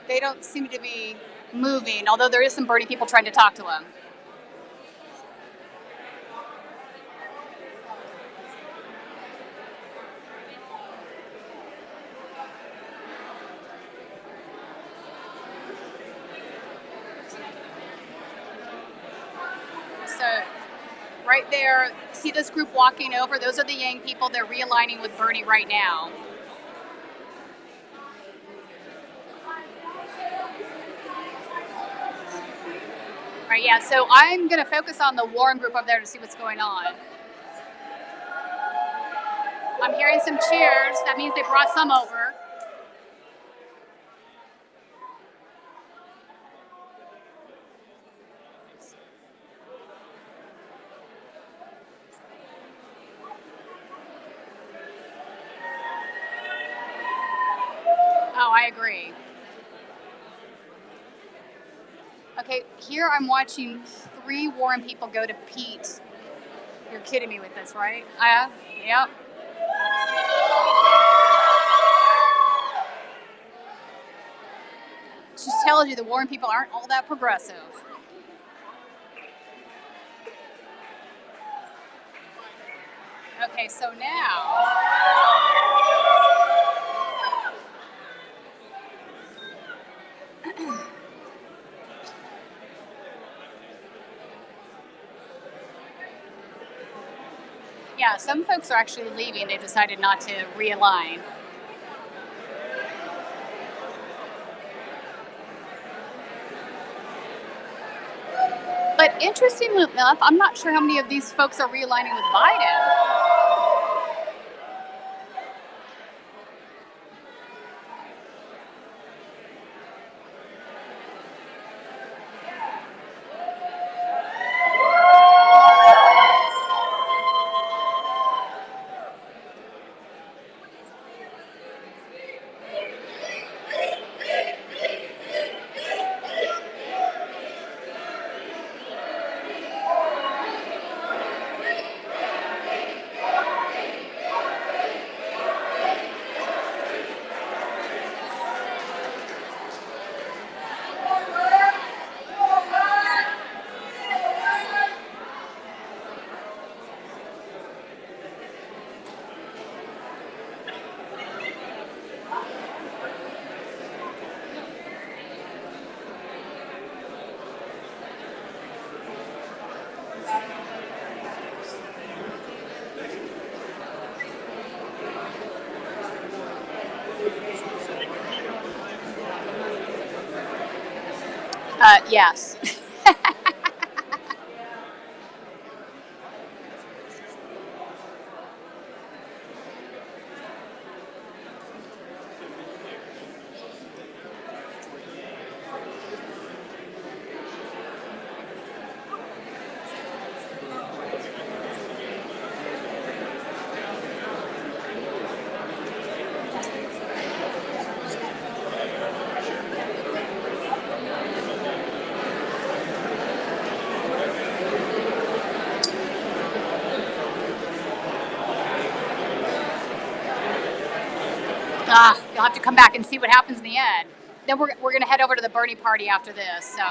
Speaker 1: They don't seem to be moving, although there is some Bernie people trying to talk to them. So right there, see this group walking over? Those are the Yang people. They're realigning with Bernie right now. Right, yeah, so I'm going to focus on the Warren group over there to see what's going on. I'm hearing some cheers. That means they brought some over. Oh, I agree. Okay, here I'm watching 3 Warren people go to Pete. You're kidding me with this, right? Yep. Just tells you the Warren people aren't all that progressive. Okay, so now... Yeah, some folks are actually leaving. They decided not to realign. But interestingly enough, I'm not sure how many of these folks are realigning with Biden. Yes. You'll have to come back and see what happens in the end. Then we're going to head over to the Bernie party after this. So.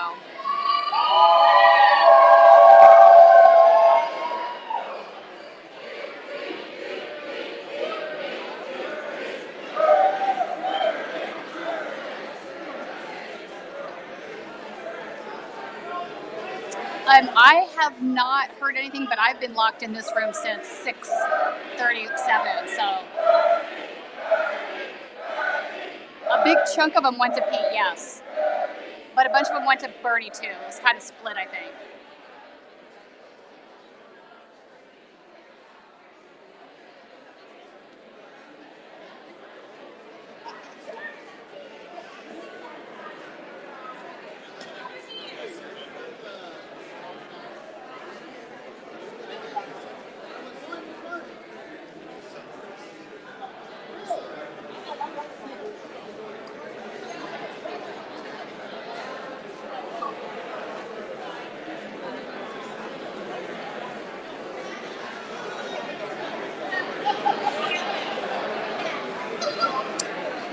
Speaker 1: I have not heard anything, but I've been locked in this room since 6:37. So a big chunk of them went to Pete, yes, but a bunch of them went to Bernie too. It was kind of split, I think.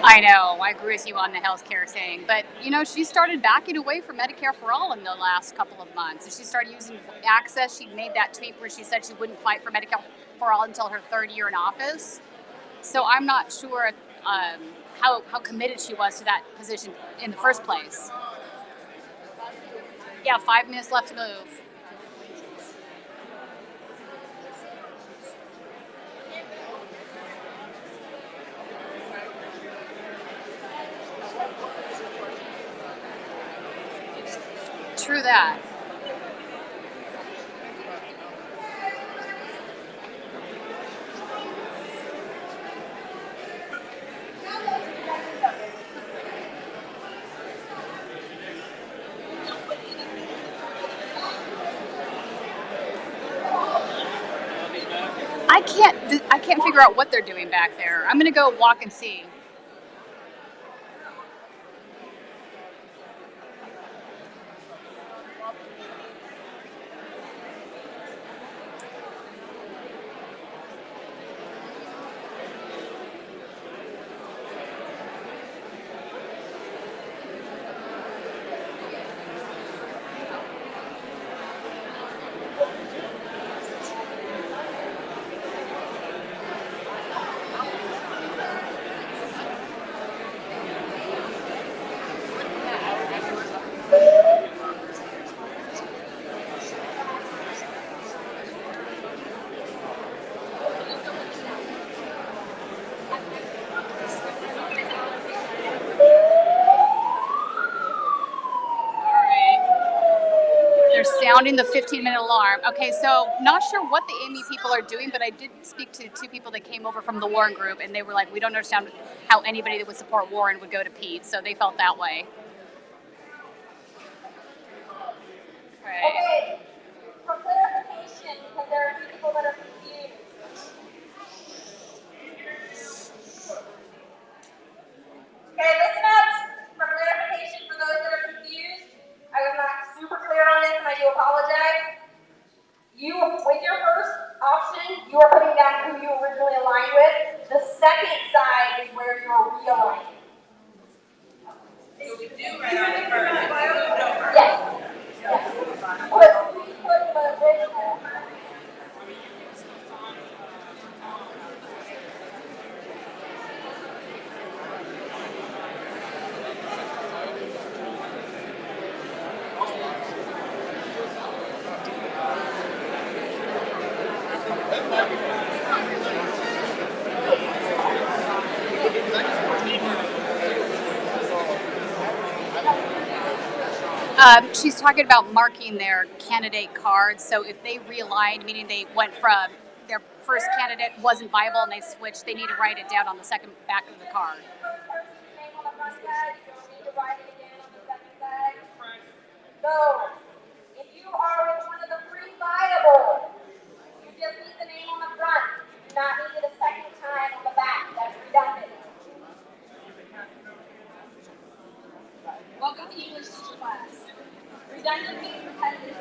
Speaker 1: I know. I agree with you on the healthcare thing, but she started backing away from Medicare for All in the last couple of months. She started using Access. She made that tweet where she said she wouldn't fight for Medicare for All until her third year in office. So I'm not sure how committed she was to that position in the first place. Yeah, 5 minutes left to move. True that. I can't figure out what they're doing back there. I'm gonna go walk and see. Sounding the 15-minute alarm. Okay, so not sure what the Amy people are doing, but I did speak to 2 people that came over from the Warren group, and they were like, we don't understand how anybody that would support Warren would go to Pete, so they felt that way.
Speaker 3: Okay, for clarification, because there are a few people that are confused. Okay, listen up. For clarification, for those that are confused, I was not super clear on this, and I do apologize. With your first option, you are putting down who you originally aligned with. The second side is where you're realigning.
Speaker 6: So we do right on the first.
Speaker 3: Yes. Yes. Put the original.
Speaker 1: She's talking about marking their candidate cards. So if they realigned, meaning they went from their first candidate wasn't viable and they switched, they need to write it down on the second back of the card.
Speaker 3: Name on the front side, you don't need to write it again on the second side. So, if you are one of the three viable, you just need the name on the front. You do not need it a second time on the back. That's redundant. Welcome to English teacher class. Redundant means repetitive.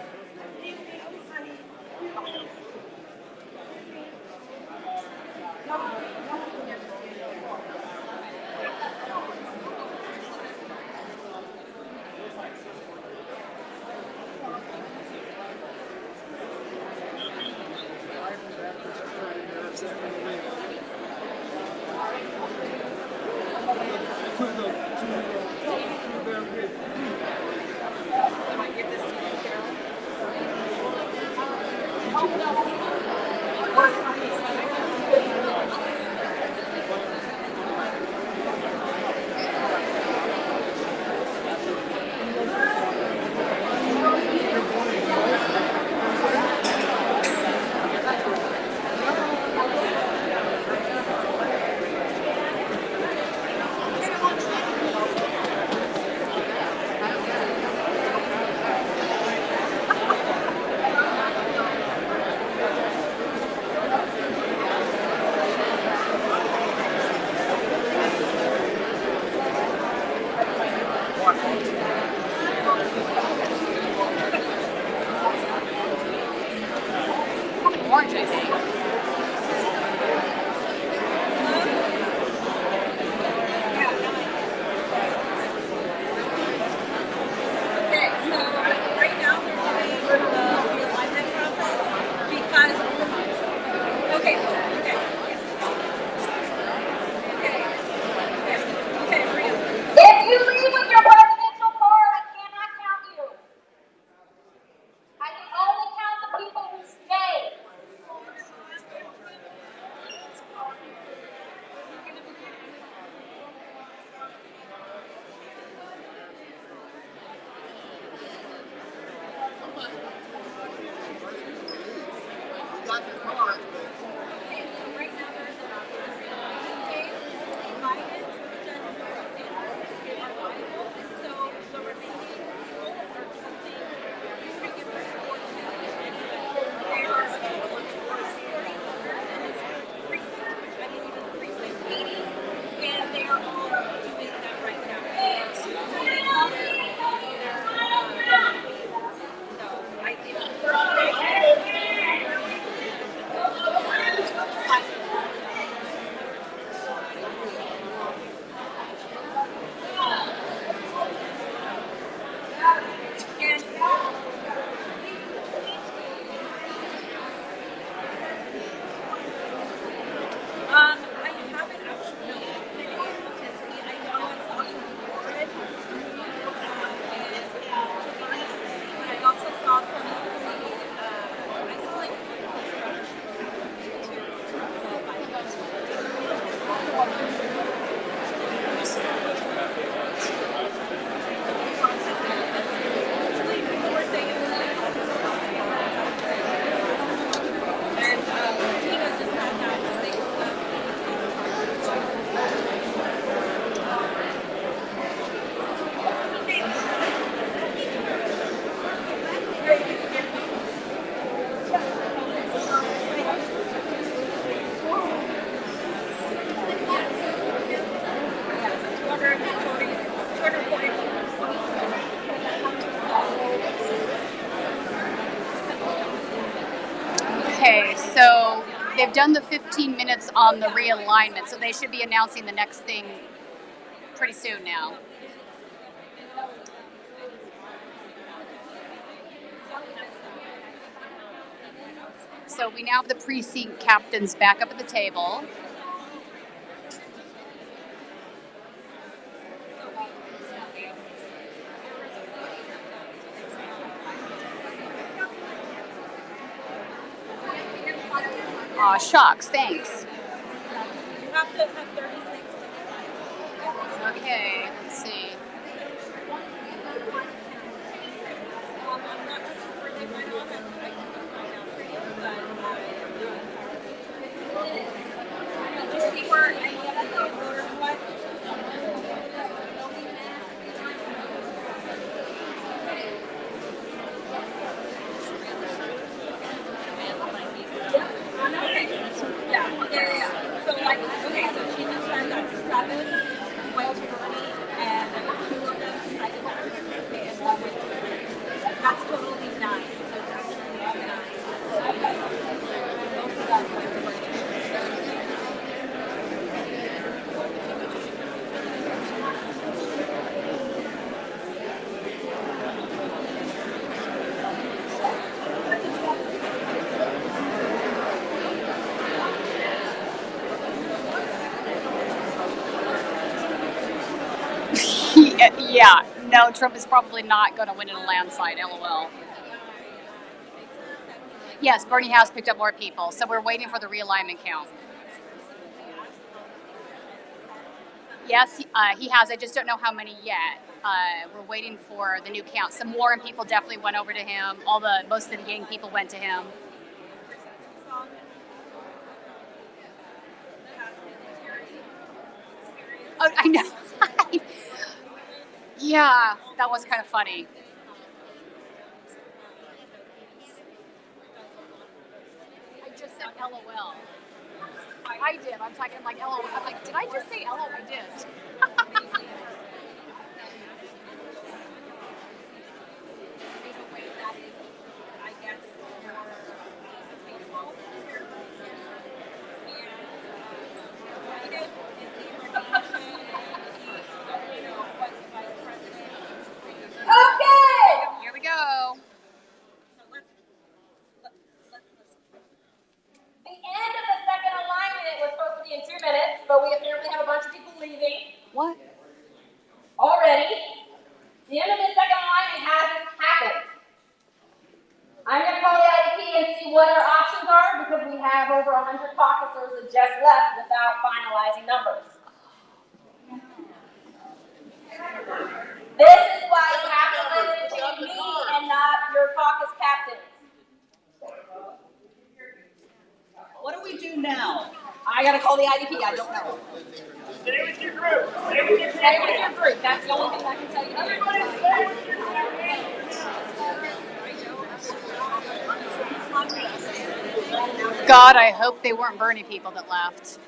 Speaker 1: Orange, I think.
Speaker 2: Okay, so right now we're doing the realignment process because, okay, Maria.
Speaker 3: If you leave with your presidential card, I cannot count you. I can only count the people who stay.
Speaker 2: And they are all doing that right now. So I think I haven't actually been able to see. I know I saw some board, but I also saw some of the, I saw like people were saying and Tina just had that to say stuff.
Speaker 1: Okay, so they've done the 15 minutes on the realignment, so they should be announcing the next thing pretty soon now. So we now have the precinct captains back up at the table. Aw, shucks, thanks.
Speaker 2: You have to have 36.
Speaker 1: Okay, let's see.
Speaker 2: Okay, so she confirmed that 7 went to Bernie, and 2 of them decided to participate, and 1 went to Bernie. That's totally 9. So definitely 9. Most of them went to Bernie.
Speaker 1: Yeah, no, Trump is probably not going to win in a landslide, lol. Yes, Bernie has picked up more people, so we're waiting for the realignment count. Yes, he has. I just don't know how many yet. We're waiting for the new count. Some Warren people definitely went over to him. Most of the Yang people went to him. Oh, I know. Yeah, that was kind of funny. I just said LOL. I did. I'm talking like LOL. I'm like, did I just say LOL? I did.
Speaker 3: Okay.
Speaker 1: Here we go.
Speaker 3: The end of the second alignment was supposed to be in 2 minutes, but we apparently have a bunch of people leaving
Speaker 1: What?
Speaker 3: already. The end of the second alignment hasn't happened. I'm going to call the IDP and see what our options are because we have over 100 caucusers that just left without finalizing numbers. This is why you have to listen to me and not your caucus captains.
Speaker 2: What do we do now? I gotta call the IDP. I don't know.
Speaker 4: Stay with your group. Stay with your
Speaker 2: Stay with your group. That's the only thing I can tell you.
Speaker 4: Everybody stay with your group.
Speaker 1: God, I hope they weren't Bernie people that left.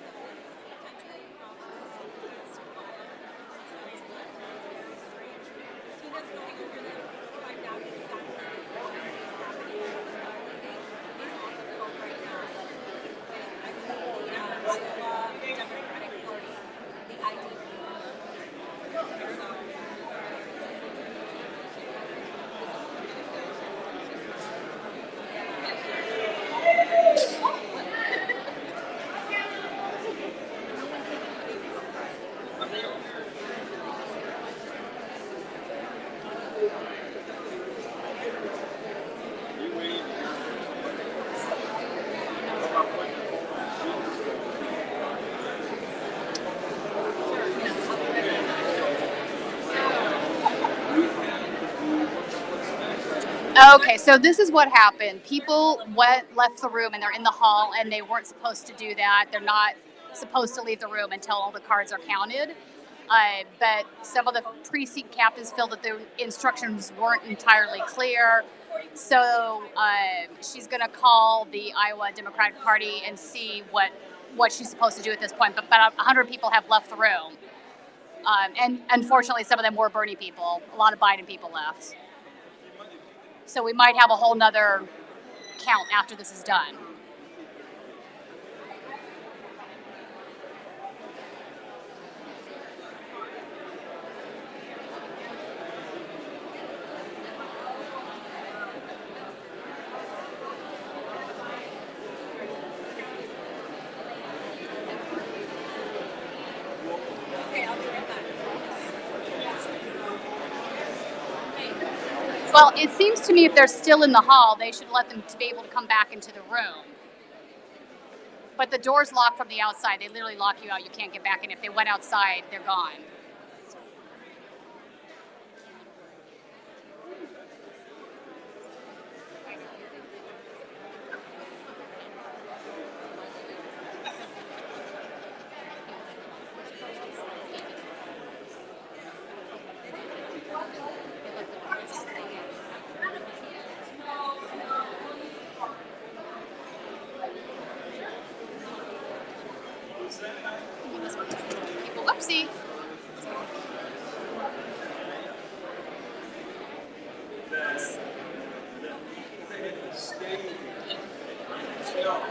Speaker 1: Okay, so this is what happened. People left the room and they're in the hall and they weren't supposed to do that. They're not supposed to leave the room until all the cards are counted. But some of the precinct captains feel that the instructions weren't entirely clear. So she's going to call the Iowa Democratic Party and see what she's supposed to do at this point. But 100 people have left the room. And unfortunately, some of them were Bernie people. A lot of Biden people left. So we might have a whole nother count after this is done. Well, it seems to me if they're still in the hall, they should let them to be able to come back into the room. But the door's locked from the outside. They literally lock you out. You can't get back in. If they went outside, they're gone.
Speaker 8: Is that scathing. Tell.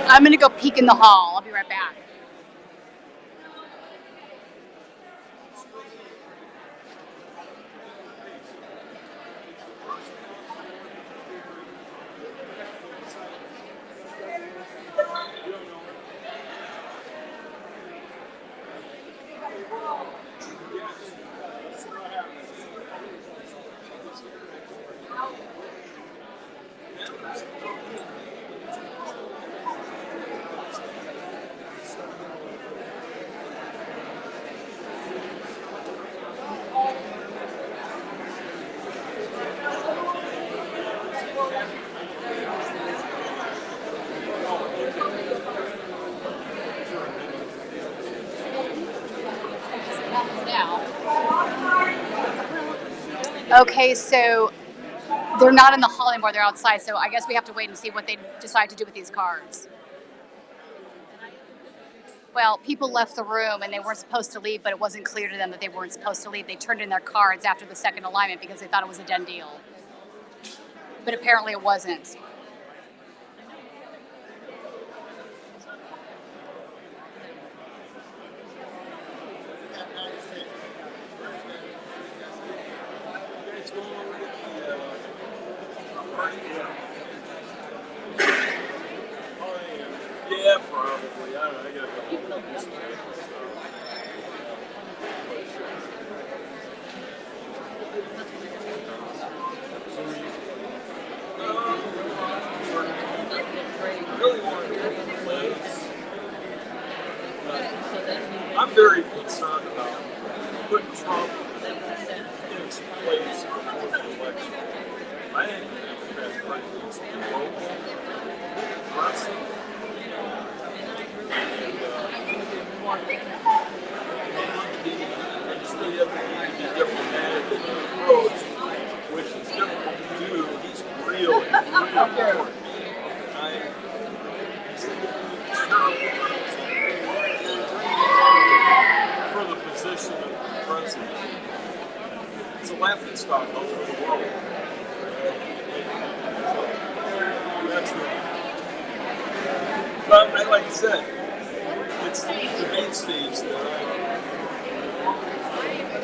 Speaker 1: I'm gonna go peek in the hall. I'll be right back. Okay, so they're not in the hall anymore, they're outside, so I guess we have to wait and see what they decide to do with these cards. Well, people left the room and they weren't supposed to leave, but it wasn't clear to them that they weren't supposed to leave. They turned in their cards after the second alignment because they thought it was a done deal. But apparently it wasn't.
Speaker 8: Yeah, probably. I don't know. I gotta go. Really want to go to the place. I'm very concerned about putting Trump in his place before the election. I think that president's local, progressive, instead of being diplomatic in the approach, which is difficult to do, he's real important. For the position of president, it's a laughing stock all over the world. That's right. But like I said, it's the debate stage that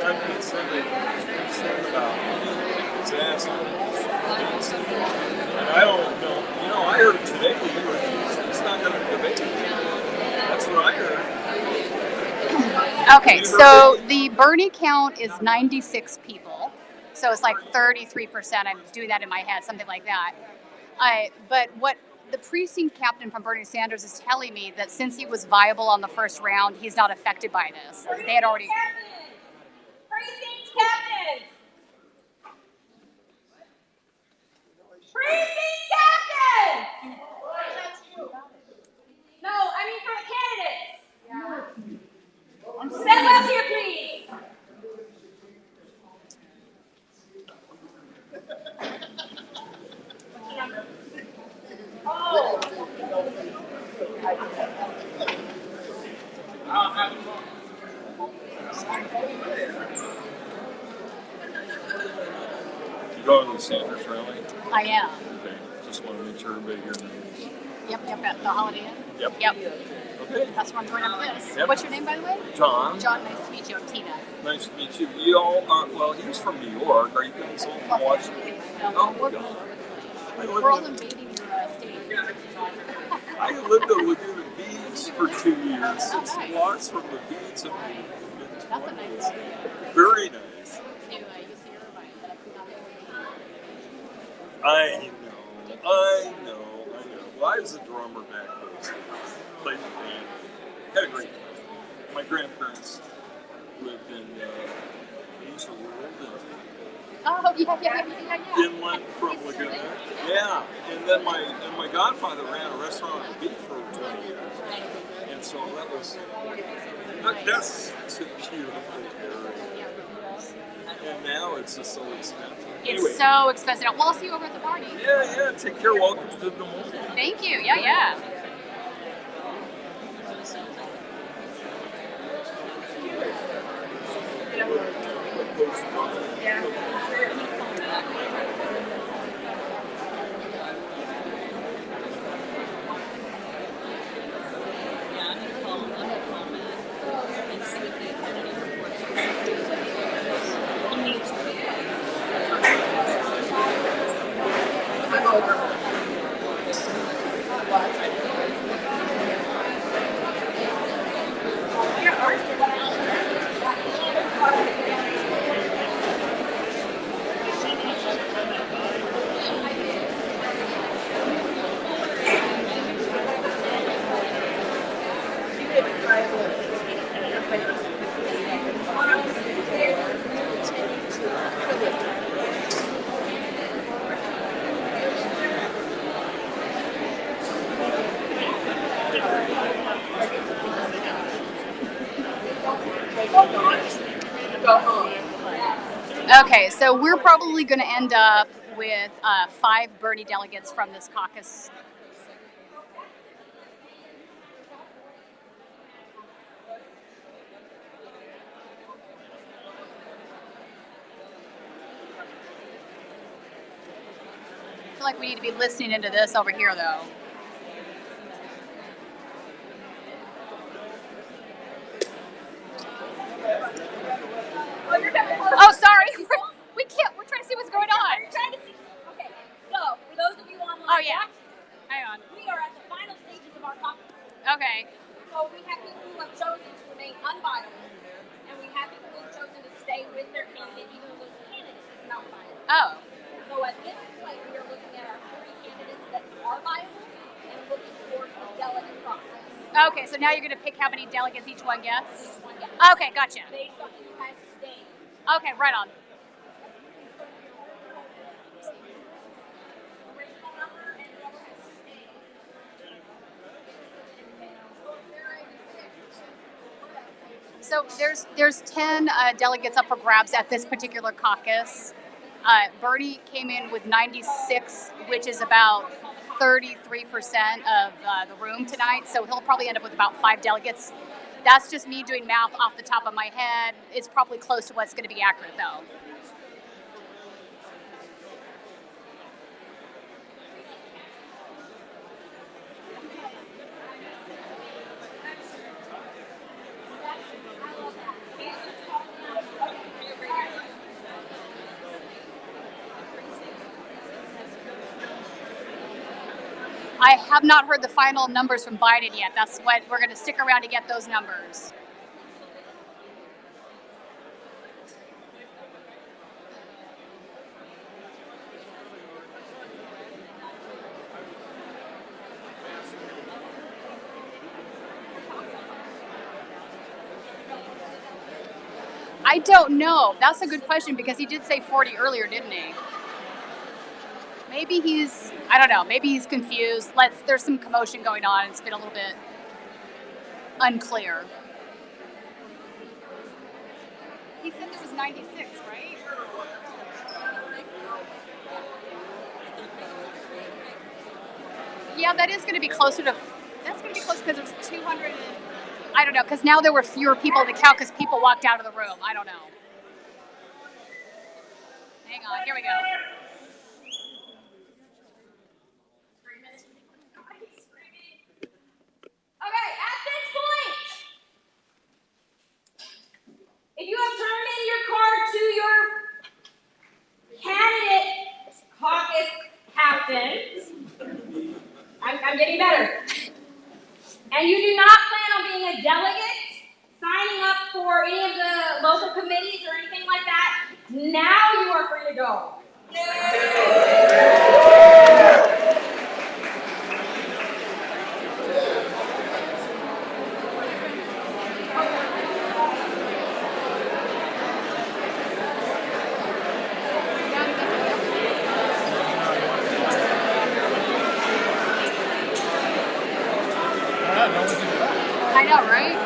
Speaker 8: I'm concerned about. It's asking debate stage. And I don't know. You know, I heard today he's not going to debate. That's what I heard.
Speaker 1: Okay, so the Bernie count is 96 people. So it's like 33%. I'm doing that in my head, something like that. But what the precinct captain from Bernie Sanders is telling me that since he was viable on the first round, he's not affected by this. They had already.
Speaker 3: Precinct captains! Precinct captains! No, I mean for the candidates. Step up here, please. Oh.
Speaker 8: You go to the Sanders rally?
Speaker 1: I am.
Speaker 8: Okay. Just want to make sure everybody here knows.
Speaker 1: Yep, at the Holiday Inn.
Speaker 8: Yep.
Speaker 1: Yep.
Speaker 8: Okay.
Speaker 7: Okay.
Speaker 1: That's where I'm going after this.
Speaker 7: Yep.
Speaker 1: What's your name, by the way?
Speaker 7: John,
Speaker 1: John, nice to meet you. I'm Tina.
Speaker 7: nice to meet you. You all are, well, he's from New York. Are you guys all from Washington? Oh,
Speaker 1: We're,
Speaker 7: God.
Speaker 1: we're all invading your state.
Speaker 7: I lived at Laguna Beach for 2 years, 6 blocks from the beach.
Speaker 1: That's a nice one.
Speaker 7: Very nice.
Speaker 1: You see her right.
Speaker 7: I know. Well, I was a drummer back then. Played in the band. Had a great time. My grandparents lived in Asia World
Speaker 1: Oh, yeah.
Speaker 7: inland from Laguna. Yeah, and then my godfather ran a restaurant on the beach for 20 years, and so that's a beautiful area. And now it's just so expensive.
Speaker 1: It's so expensive. Well, I'll see you over at the party.
Speaker 7: Yeah. Take care. Welcome to the Des Moines.
Speaker 1: Thank you. Yeah. Okay, so we're probably going to end up with 5 Bernie delegates from this caucus. I feel like we need to be listening into this over here, though. Oh, sorry. We can't. We're trying to see what's going on.
Speaker 2: We're trying to see. Okay, so for those of you online,
Speaker 1: Oh, yeah. Hang on.
Speaker 2: we are at the final stages of our caucus.
Speaker 1: Okay.
Speaker 2: So we have people who have chosen to remain unviable, and we have people who have chosen to stay with their candidate, even though those candidates is not viable.
Speaker 1: Oh.
Speaker 2: So at this point, we are looking at our 3 candidates that are viable and looking for the delegate process.
Speaker 1: Okay, so now you're going to pick how many delegates each one gets?
Speaker 2: One gets
Speaker 1: Okay, gotcha.
Speaker 2: based on who has stayed.
Speaker 1: Okay, right on.
Speaker 2: Original number and whoever has stayed.
Speaker 1: So there's 10 delegates up for grabs at this particular caucus. Bernie came in with 96, which is about 33% of the room tonight. So he'll probably end up with about 5 delegates. That's just me doing math off the top of my head. It's probably close to what's going to be accurate, though. I have not heard the final numbers from Biden yet. That's what we're going to stick around to get those numbers. I don't know. That's a good question because he did say 40 earlier, didn't he? Maybe I don't know, maybe he's confused. There's some commotion going on. It's been a little bit unclear. He said there was 96, right? Yeah, that is going to be closer to, that's going to be close because there's 200, I don't know, because now there were fewer people in the count because people walked out of the room. I don't know. Hang on, here we go.
Speaker 3: Okay, at this If you have turned in your card to your candidate caucus captain, I'm getting better, and you do not plan on being a delegate, signing up for any of the local committees or anything like that, now you are free to go.
Speaker 1: I know, right?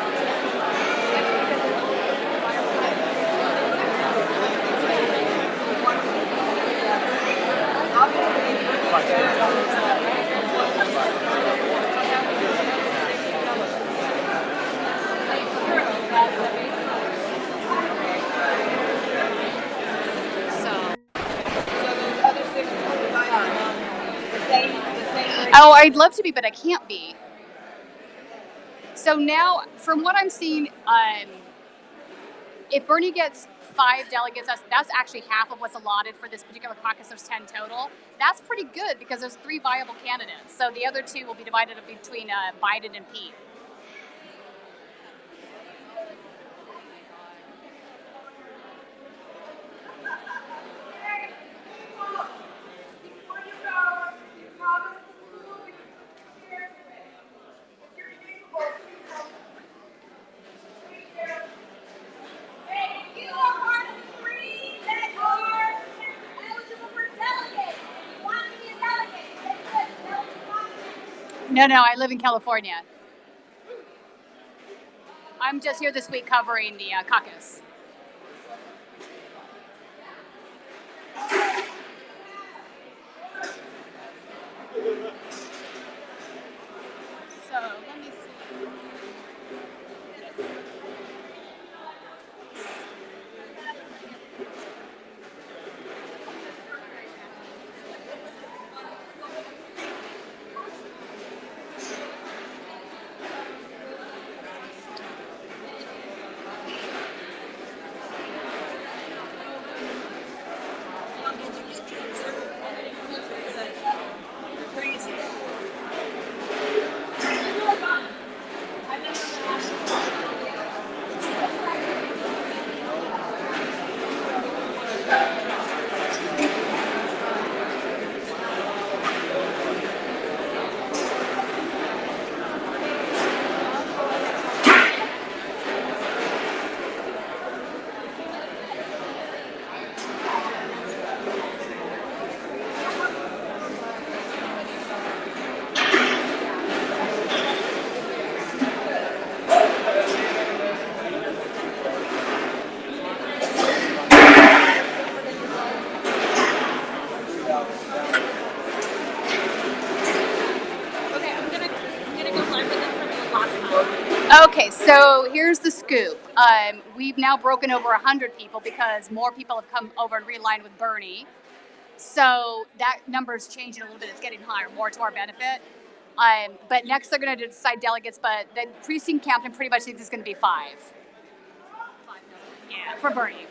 Speaker 1: Oh, I'd love to be, but I can't be. So now, from what I'm seeing, if Bernie gets 5 delegates, that's actually half of what's allotted for this particular caucus. There's 10 total. That's pretty good because there's 3 viable candidates. So the other 2 will be divided up between Biden and Pete. No, I live in California. I'm just here this week covering the caucus. So let me see. Okay, so here's the scoop. We've now broken over 100 people because more people have come over and realigned with Bernie. So that number is changing a little bit. It's getting higher, more to our benefit. But next they're going to decide delegates, but the precinct captain pretty much thinks it's going to be 5. Yeah, for Bernie.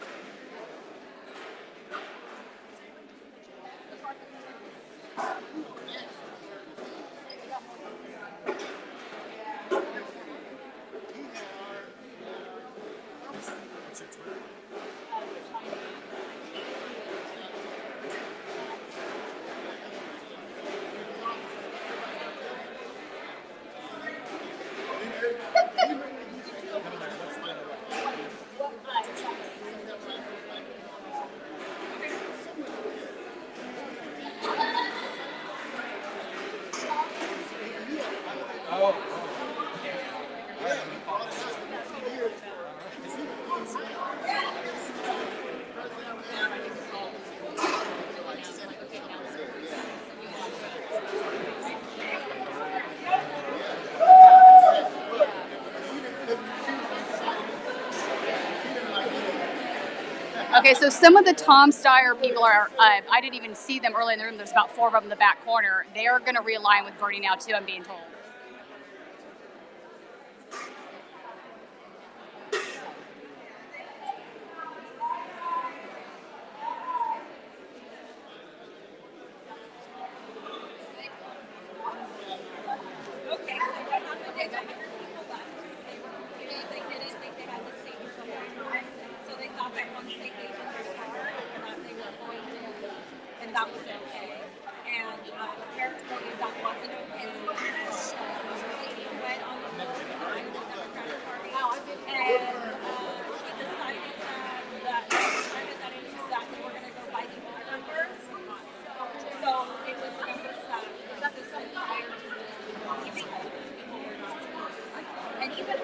Speaker 1: Okay, so some of the Tom Steyer people are, I didn't even see them early in the room. There's about 4 of them in the back corner. They are going to realign with Bernie now, too, I'm being told.
Speaker 2: that was okay. And the parents voted that wasn't okay. So she went on the floor of the Democratic Party. And she decided that they were going to go by the old numbers. So it was the numbers that existed prior to the leaving. And even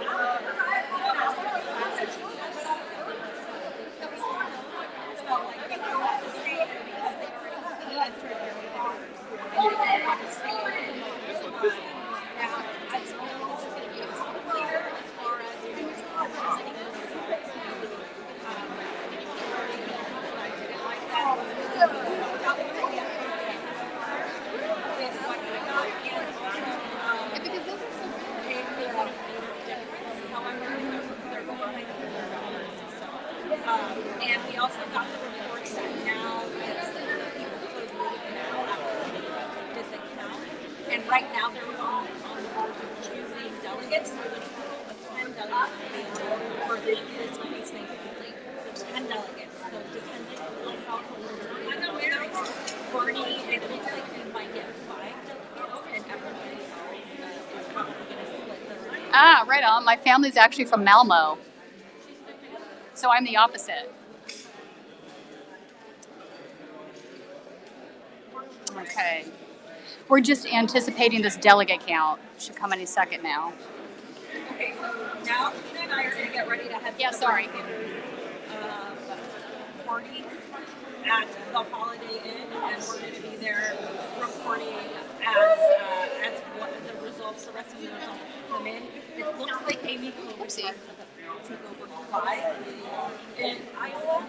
Speaker 2: and we also got the report that now it's people who are voting now after the doesn't count. And right now they're on the board of choosing delegates. So there's a total of 10 delegates available for this precinct only. So 10 delegates. So depending on how Bernie, it looks like we might get 5 delegates, and everybody else is probably going to split the
Speaker 1: Ah, right on. My family's actually from Malmo. So I'm the opposite. Okay. We're just anticipating this delegate count. Should come any second now.
Speaker 2: Okay, so now Tina and I are going to get ready to head to the
Speaker 1: sorry.
Speaker 2: party at the Holiday Inn, and we're going to be there reporting as what the results, the rest of the results come in. It looks like Amy Klobuchar took over 5 in Iowa.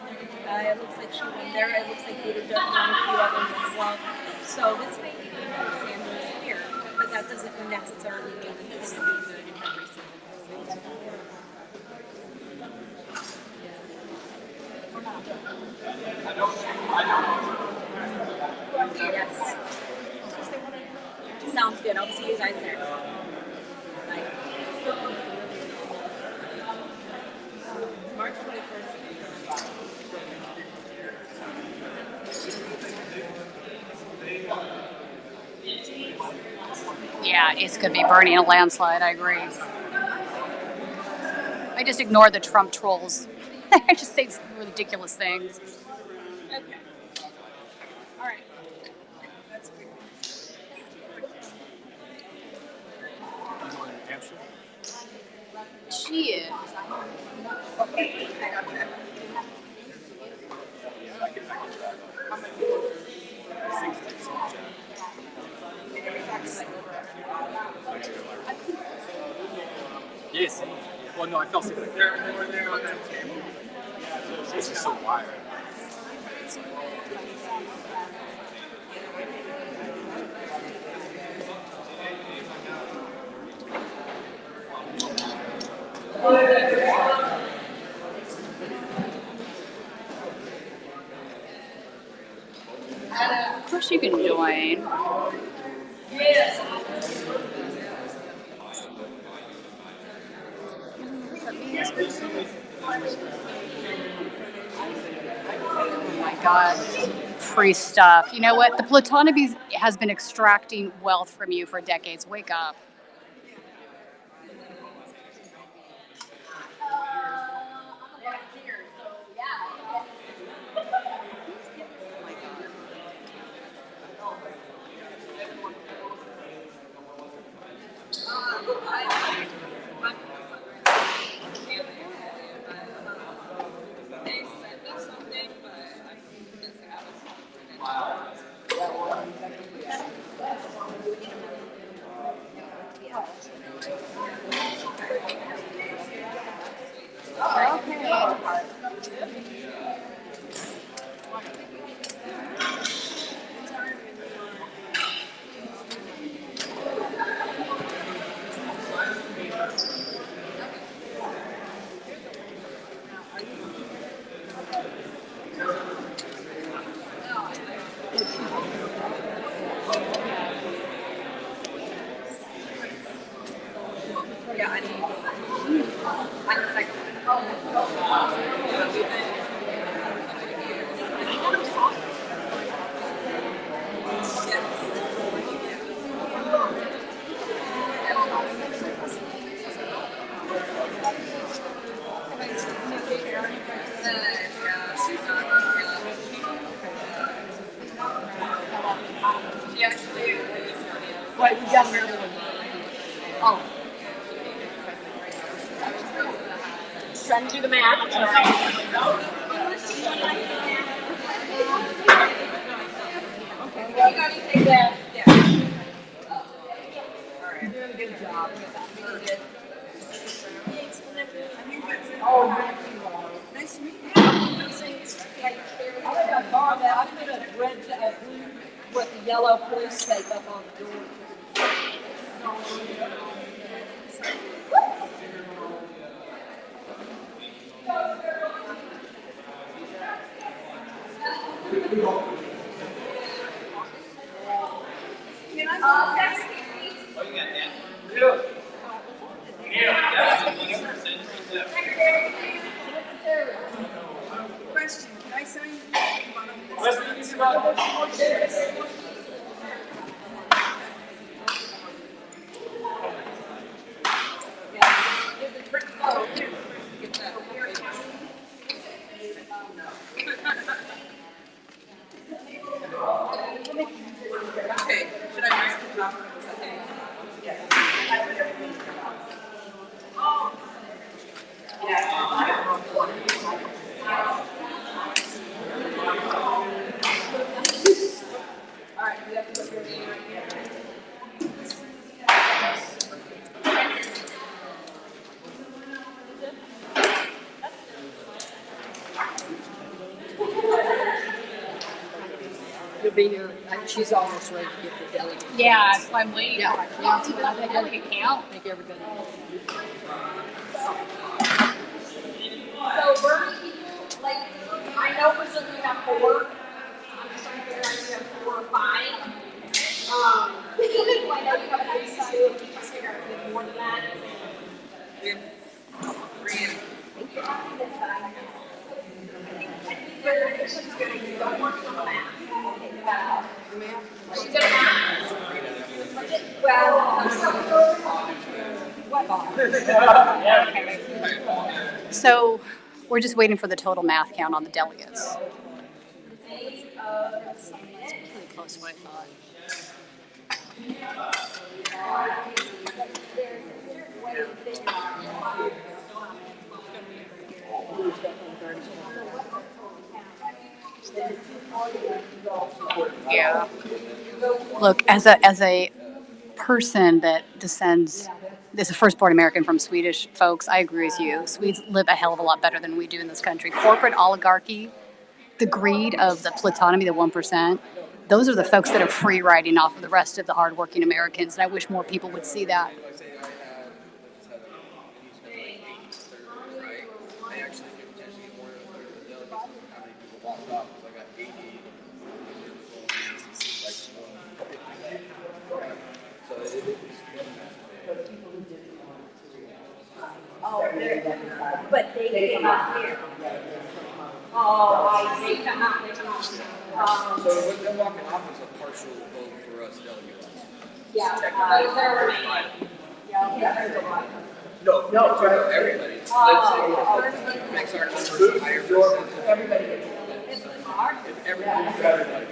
Speaker 2: It looks like she won there. It looks like Buttigieg won a few others as well. So this may be for Sanders here, but that doesn't necessarily mean it's going to be good in every single state. Yes. Sounds good. I'll see you guys there. Bye. March 21st.
Speaker 1: Yeah, it's going to be Bernie in a landslide. I agree. I just ignore the Trump trolls. I just say ridiculous things.
Speaker 2: Okay. All right. That's good.
Speaker 1: She is.
Speaker 2: Okay. I got that.
Speaker 9: Yes. Well, no, I fell sick like that. It's just so wired.
Speaker 1: Of course you can join. Oh my God. Free stuff. You know what? The Platonomy has been extracting wealth from you for decades. Wake up.
Speaker 2: Yeah, I need. I'm the second one.
Speaker 5: Right, we got another one. Oh.
Speaker 2: Just trying to do the math. Okay, well, you gotta take that. Yeah.
Speaker 5: You're doing a good job.
Speaker 2: Oh, nice to meet you. I got a bar that I put a red, blue with the yellow police tape up on the door.
Speaker 6: Question, can I sign the bottom of this? Okay, should I write it down? All right, you have to put your name right here.
Speaker 5: You'll be here. She's almost ready to get the delegate.
Speaker 1: Yeah, that's why I'm waiting.
Speaker 5: Yeah, yeah.
Speaker 1: I think I can count.
Speaker 5: Make everybody.
Speaker 2: So Bernie, like, I know for some you have 4. I'm just trying to figure out if you have 4 or 5. I know you have 32. I'm just trying to figure out if you have more than that.
Speaker 6: We have 3 in.
Speaker 2: She's gonna do the work on the math.
Speaker 6: The math?
Speaker 2: She's gonna math. Well,
Speaker 1: So we're just waiting for the total math count on the delegates.
Speaker 5: Pretty close to what I thought.
Speaker 1: Yeah. Look, as a person that descends, as a firstborn American from Swedish folks, I agree with you. Swedes live a hell of a lot better than we do in this country. Corporate oligarchy, the greed of the plutonymy, the 1%, those are the folks that are free riding off of the rest of the hardworking Americans. And I wish more people would see that.
Speaker 2: but they came out here. Oh, I see. They come out.
Speaker 10: So what they're walking off is a partial vote for us delegates.
Speaker 2: Yeah,
Speaker 10: Technically,
Speaker 2: there were many.
Speaker 10: No, for everybody. Let's say it makes our numbers higher percentage.
Speaker 5: Everybody gets it.
Speaker 2: It's hard.
Speaker 10: If everybody.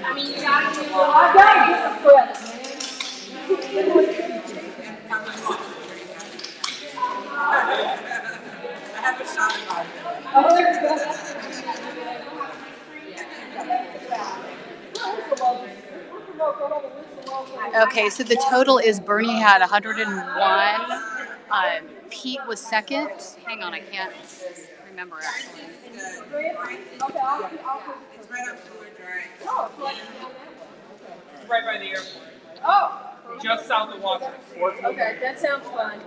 Speaker 2: I mean, you gotta do I gotta get the credit,
Speaker 6: I have a shot at
Speaker 1: Okay, so the total is Bernie had 101. Pete was second. Hang on, I can't remember actually.
Speaker 6: It's right up to a dry.
Speaker 2: Right by the airport.
Speaker 5: Oh,
Speaker 2: Just south of Washington.
Speaker 5: okay, that sounds fun.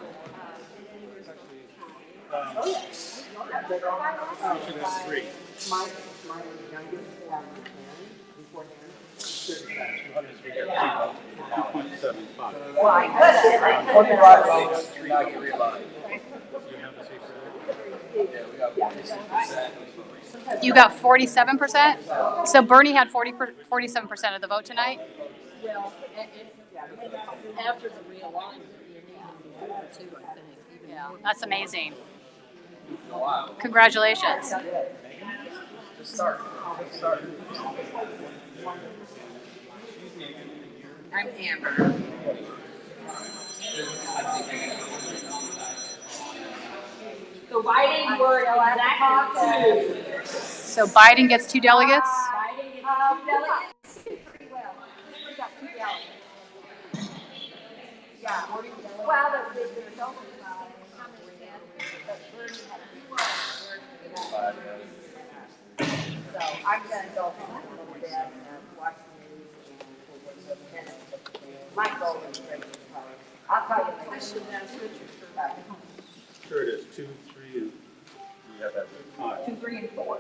Speaker 9: Three.
Speaker 1: You got 47%? So Bernie had 47% of the vote tonight?
Speaker 5: Well,
Speaker 2: After the realignment, you need them before too, I think. Even
Speaker 1: Yeah,
Speaker 2: more.
Speaker 1: that's amazing. Congratulations.
Speaker 10: Just start. Just start.
Speaker 3: I'm Amber. So Biden, you were exactly 2.
Speaker 1: So Biden gets 2 delegates.
Speaker 3: Biden gets 2 delegates. Pretty well. We got 2 delegates. Yeah. Well, there's only 5. How many then? But Bernie had 2. So I'm going to go home a little bit and watch the news and for a minute. My goal is to break the power. I'll tell you later.
Speaker 11: Sure it is. 2, 3, and we have that 5.
Speaker 3: 2, 3, and 4.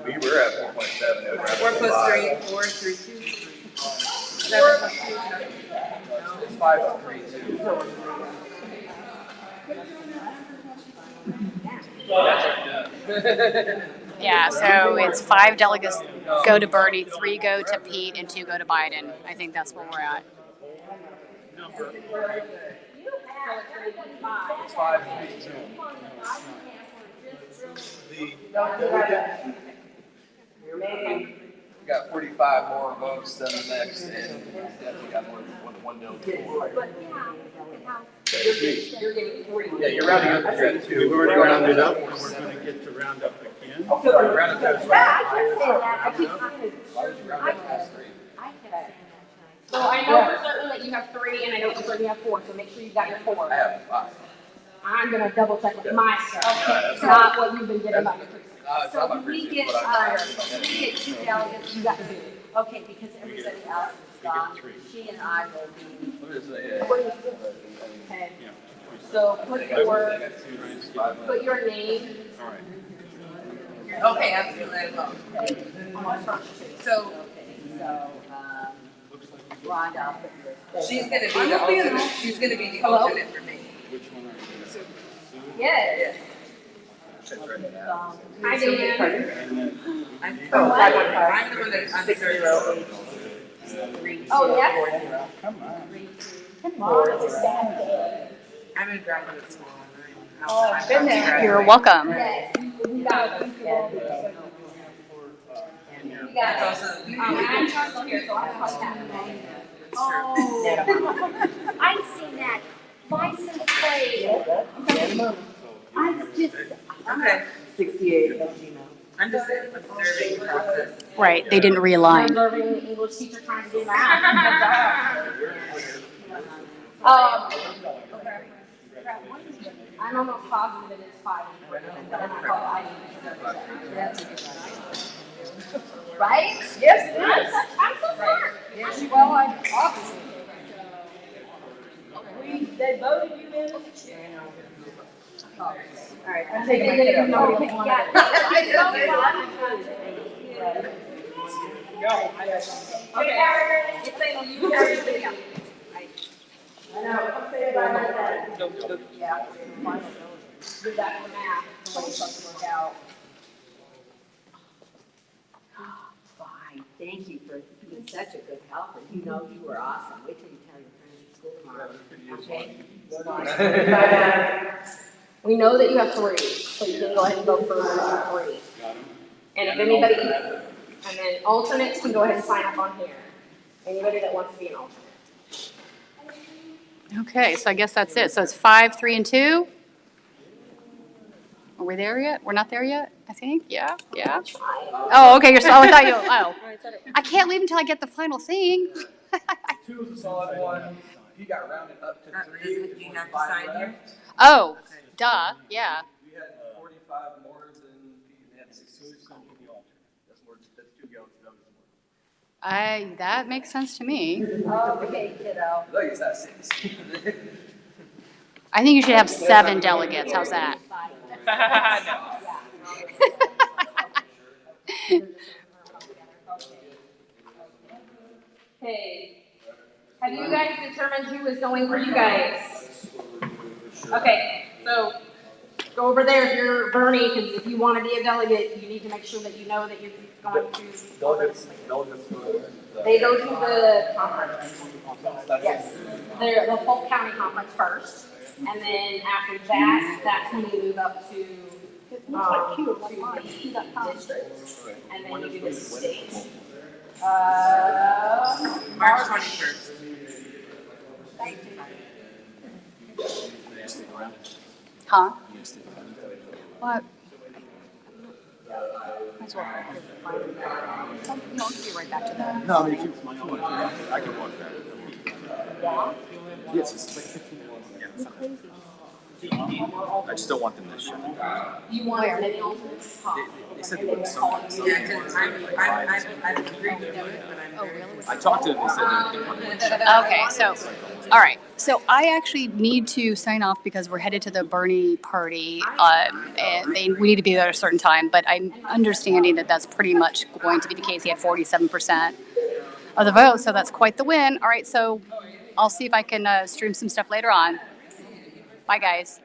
Speaker 10: We were at 4.7.
Speaker 3: 4 plus 3 and 4, 3, 2. 7 plus 2.
Speaker 10: It's 5 to 3 too.
Speaker 1: Yeah, so it's 5 delegates go to Bernie, 3 go to Pete, and 2 go to Biden. I think that's where we're at.
Speaker 10: It's 5 to 3 too. We got 45 more votes than the next, and definitely got more than one delegate.
Speaker 3: You're getting 3.
Speaker 10: Yeah, you're rounding up. You're at 2.
Speaker 11: We've already rounded up, and we're going to get to round up again.
Speaker 10: Rounded up.
Speaker 3: Yeah, I keep saying that. I keep saying
Speaker 10: Why would you round up past 3?
Speaker 3: So I know for certain that you have 3, and I know for certain you have 4, so make sure you got your 4.
Speaker 10: I have 5.
Speaker 3: I'm gonna double check with my stuff. It's not what you've been getting by your precinct.
Speaker 10: It's not my precinct, but I
Speaker 3: We get 2 delegates, you got 2. Okay, because everybody else is gone, she and I will be.
Speaker 10: What is it?
Speaker 3: Okay. So put your name.
Speaker 11: All right.
Speaker 3: Okay, I'm feeling it. So, Rhonda, she's gonna be the alternate. She's gonna be the alternate for me.
Speaker 11: Which one are you?
Speaker 3: Yes. Hi, Dan. I'm the one that's uncertain. Oh, yes?
Speaker 11: Come on.
Speaker 3: I'm in graduate school.
Speaker 1: Oh, I've been there. You're welcome.
Speaker 3: Yes. We got it. I'm from here, so I call that. Oh. I've seen that. License plate. I'm just. Okay. 68. I'm just observing the process.
Speaker 1: Right, they didn't realign.
Speaker 3: Observing the English teacher trying to do math. Okay. I'm almost positive it is 5 and 4. Right? Yes, it is. I'm so smart. Yes, well, I'm obviously. They voted you in. All right, I'm taking my kiddo. Okay, it's saying you carry the video. I know, I'm saying about that. Yeah. Do that for math, the way it's supposed to work out.
Speaker 5: Fine, thank you for being such a good helper. You know you were awesome. Wait till you tell your friends at school tomorrow. Okay?
Speaker 3: We know that you have 3, so you can go ahead and vote for 3. And if anybody, and then alternates can go ahead and sign up on here. Anybody that wants to be an alternate.
Speaker 1: Okay, so I guess that's it. So it's 5, 3, and 2? Are we there yet? We're not there yet, I think? Yeah, yeah. Oh, okay, you're, I thought you, oh. I can't leave until I get the final thing.
Speaker 10: 2 is a solid 1. He got rounded up to 3.
Speaker 3: Do you have to sign here?
Speaker 1: Oh, duh, yeah.
Speaker 10: We had 45 more than he had 6. That's more. That's 2 delegates more.
Speaker 1: That makes sense to me.
Speaker 3: Okay, kiddo.
Speaker 10: Look, it's not 6.
Speaker 1: I think you should have 7 delegates. How's that?
Speaker 3: Okay. Have you guys determined who is going for you guys? Okay, so go over there if you're Bernie, because if you want to be a delegate, you need to make sure that you know that you're going to.
Speaker 10: Delegates.
Speaker 2: They go to the conference. Yes. They're the Polk County Conference first. And then after that, that's when you move up to the districts. And then you do the state. March 21st. Thank you.
Speaker 1: Huh? What? Might as well. No, I'll get right back to that.
Speaker 11: No, I mean, if you want, I can walk back.
Speaker 2: Yeah.
Speaker 11: Yes, it's like 15 minutes. I just don't want them to shut it down.
Speaker 2: You want to make alternates?
Speaker 11: They said they would some.
Speaker 2: Yeah, because I've agreed with it, but I'm very.
Speaker 11: I talked to them, they said they wanted to shut it down.
Speaker 1: Okay, so, all right. So I actually need to sign off because we're headed to the Bernie party, and we need to be there at a certain time. But I'm understanding that that's pretty much going to be the case. He had 47% of the vote, so that's quite the win. All right, so I'll see if I can stream some stuff later on. Bye, guys.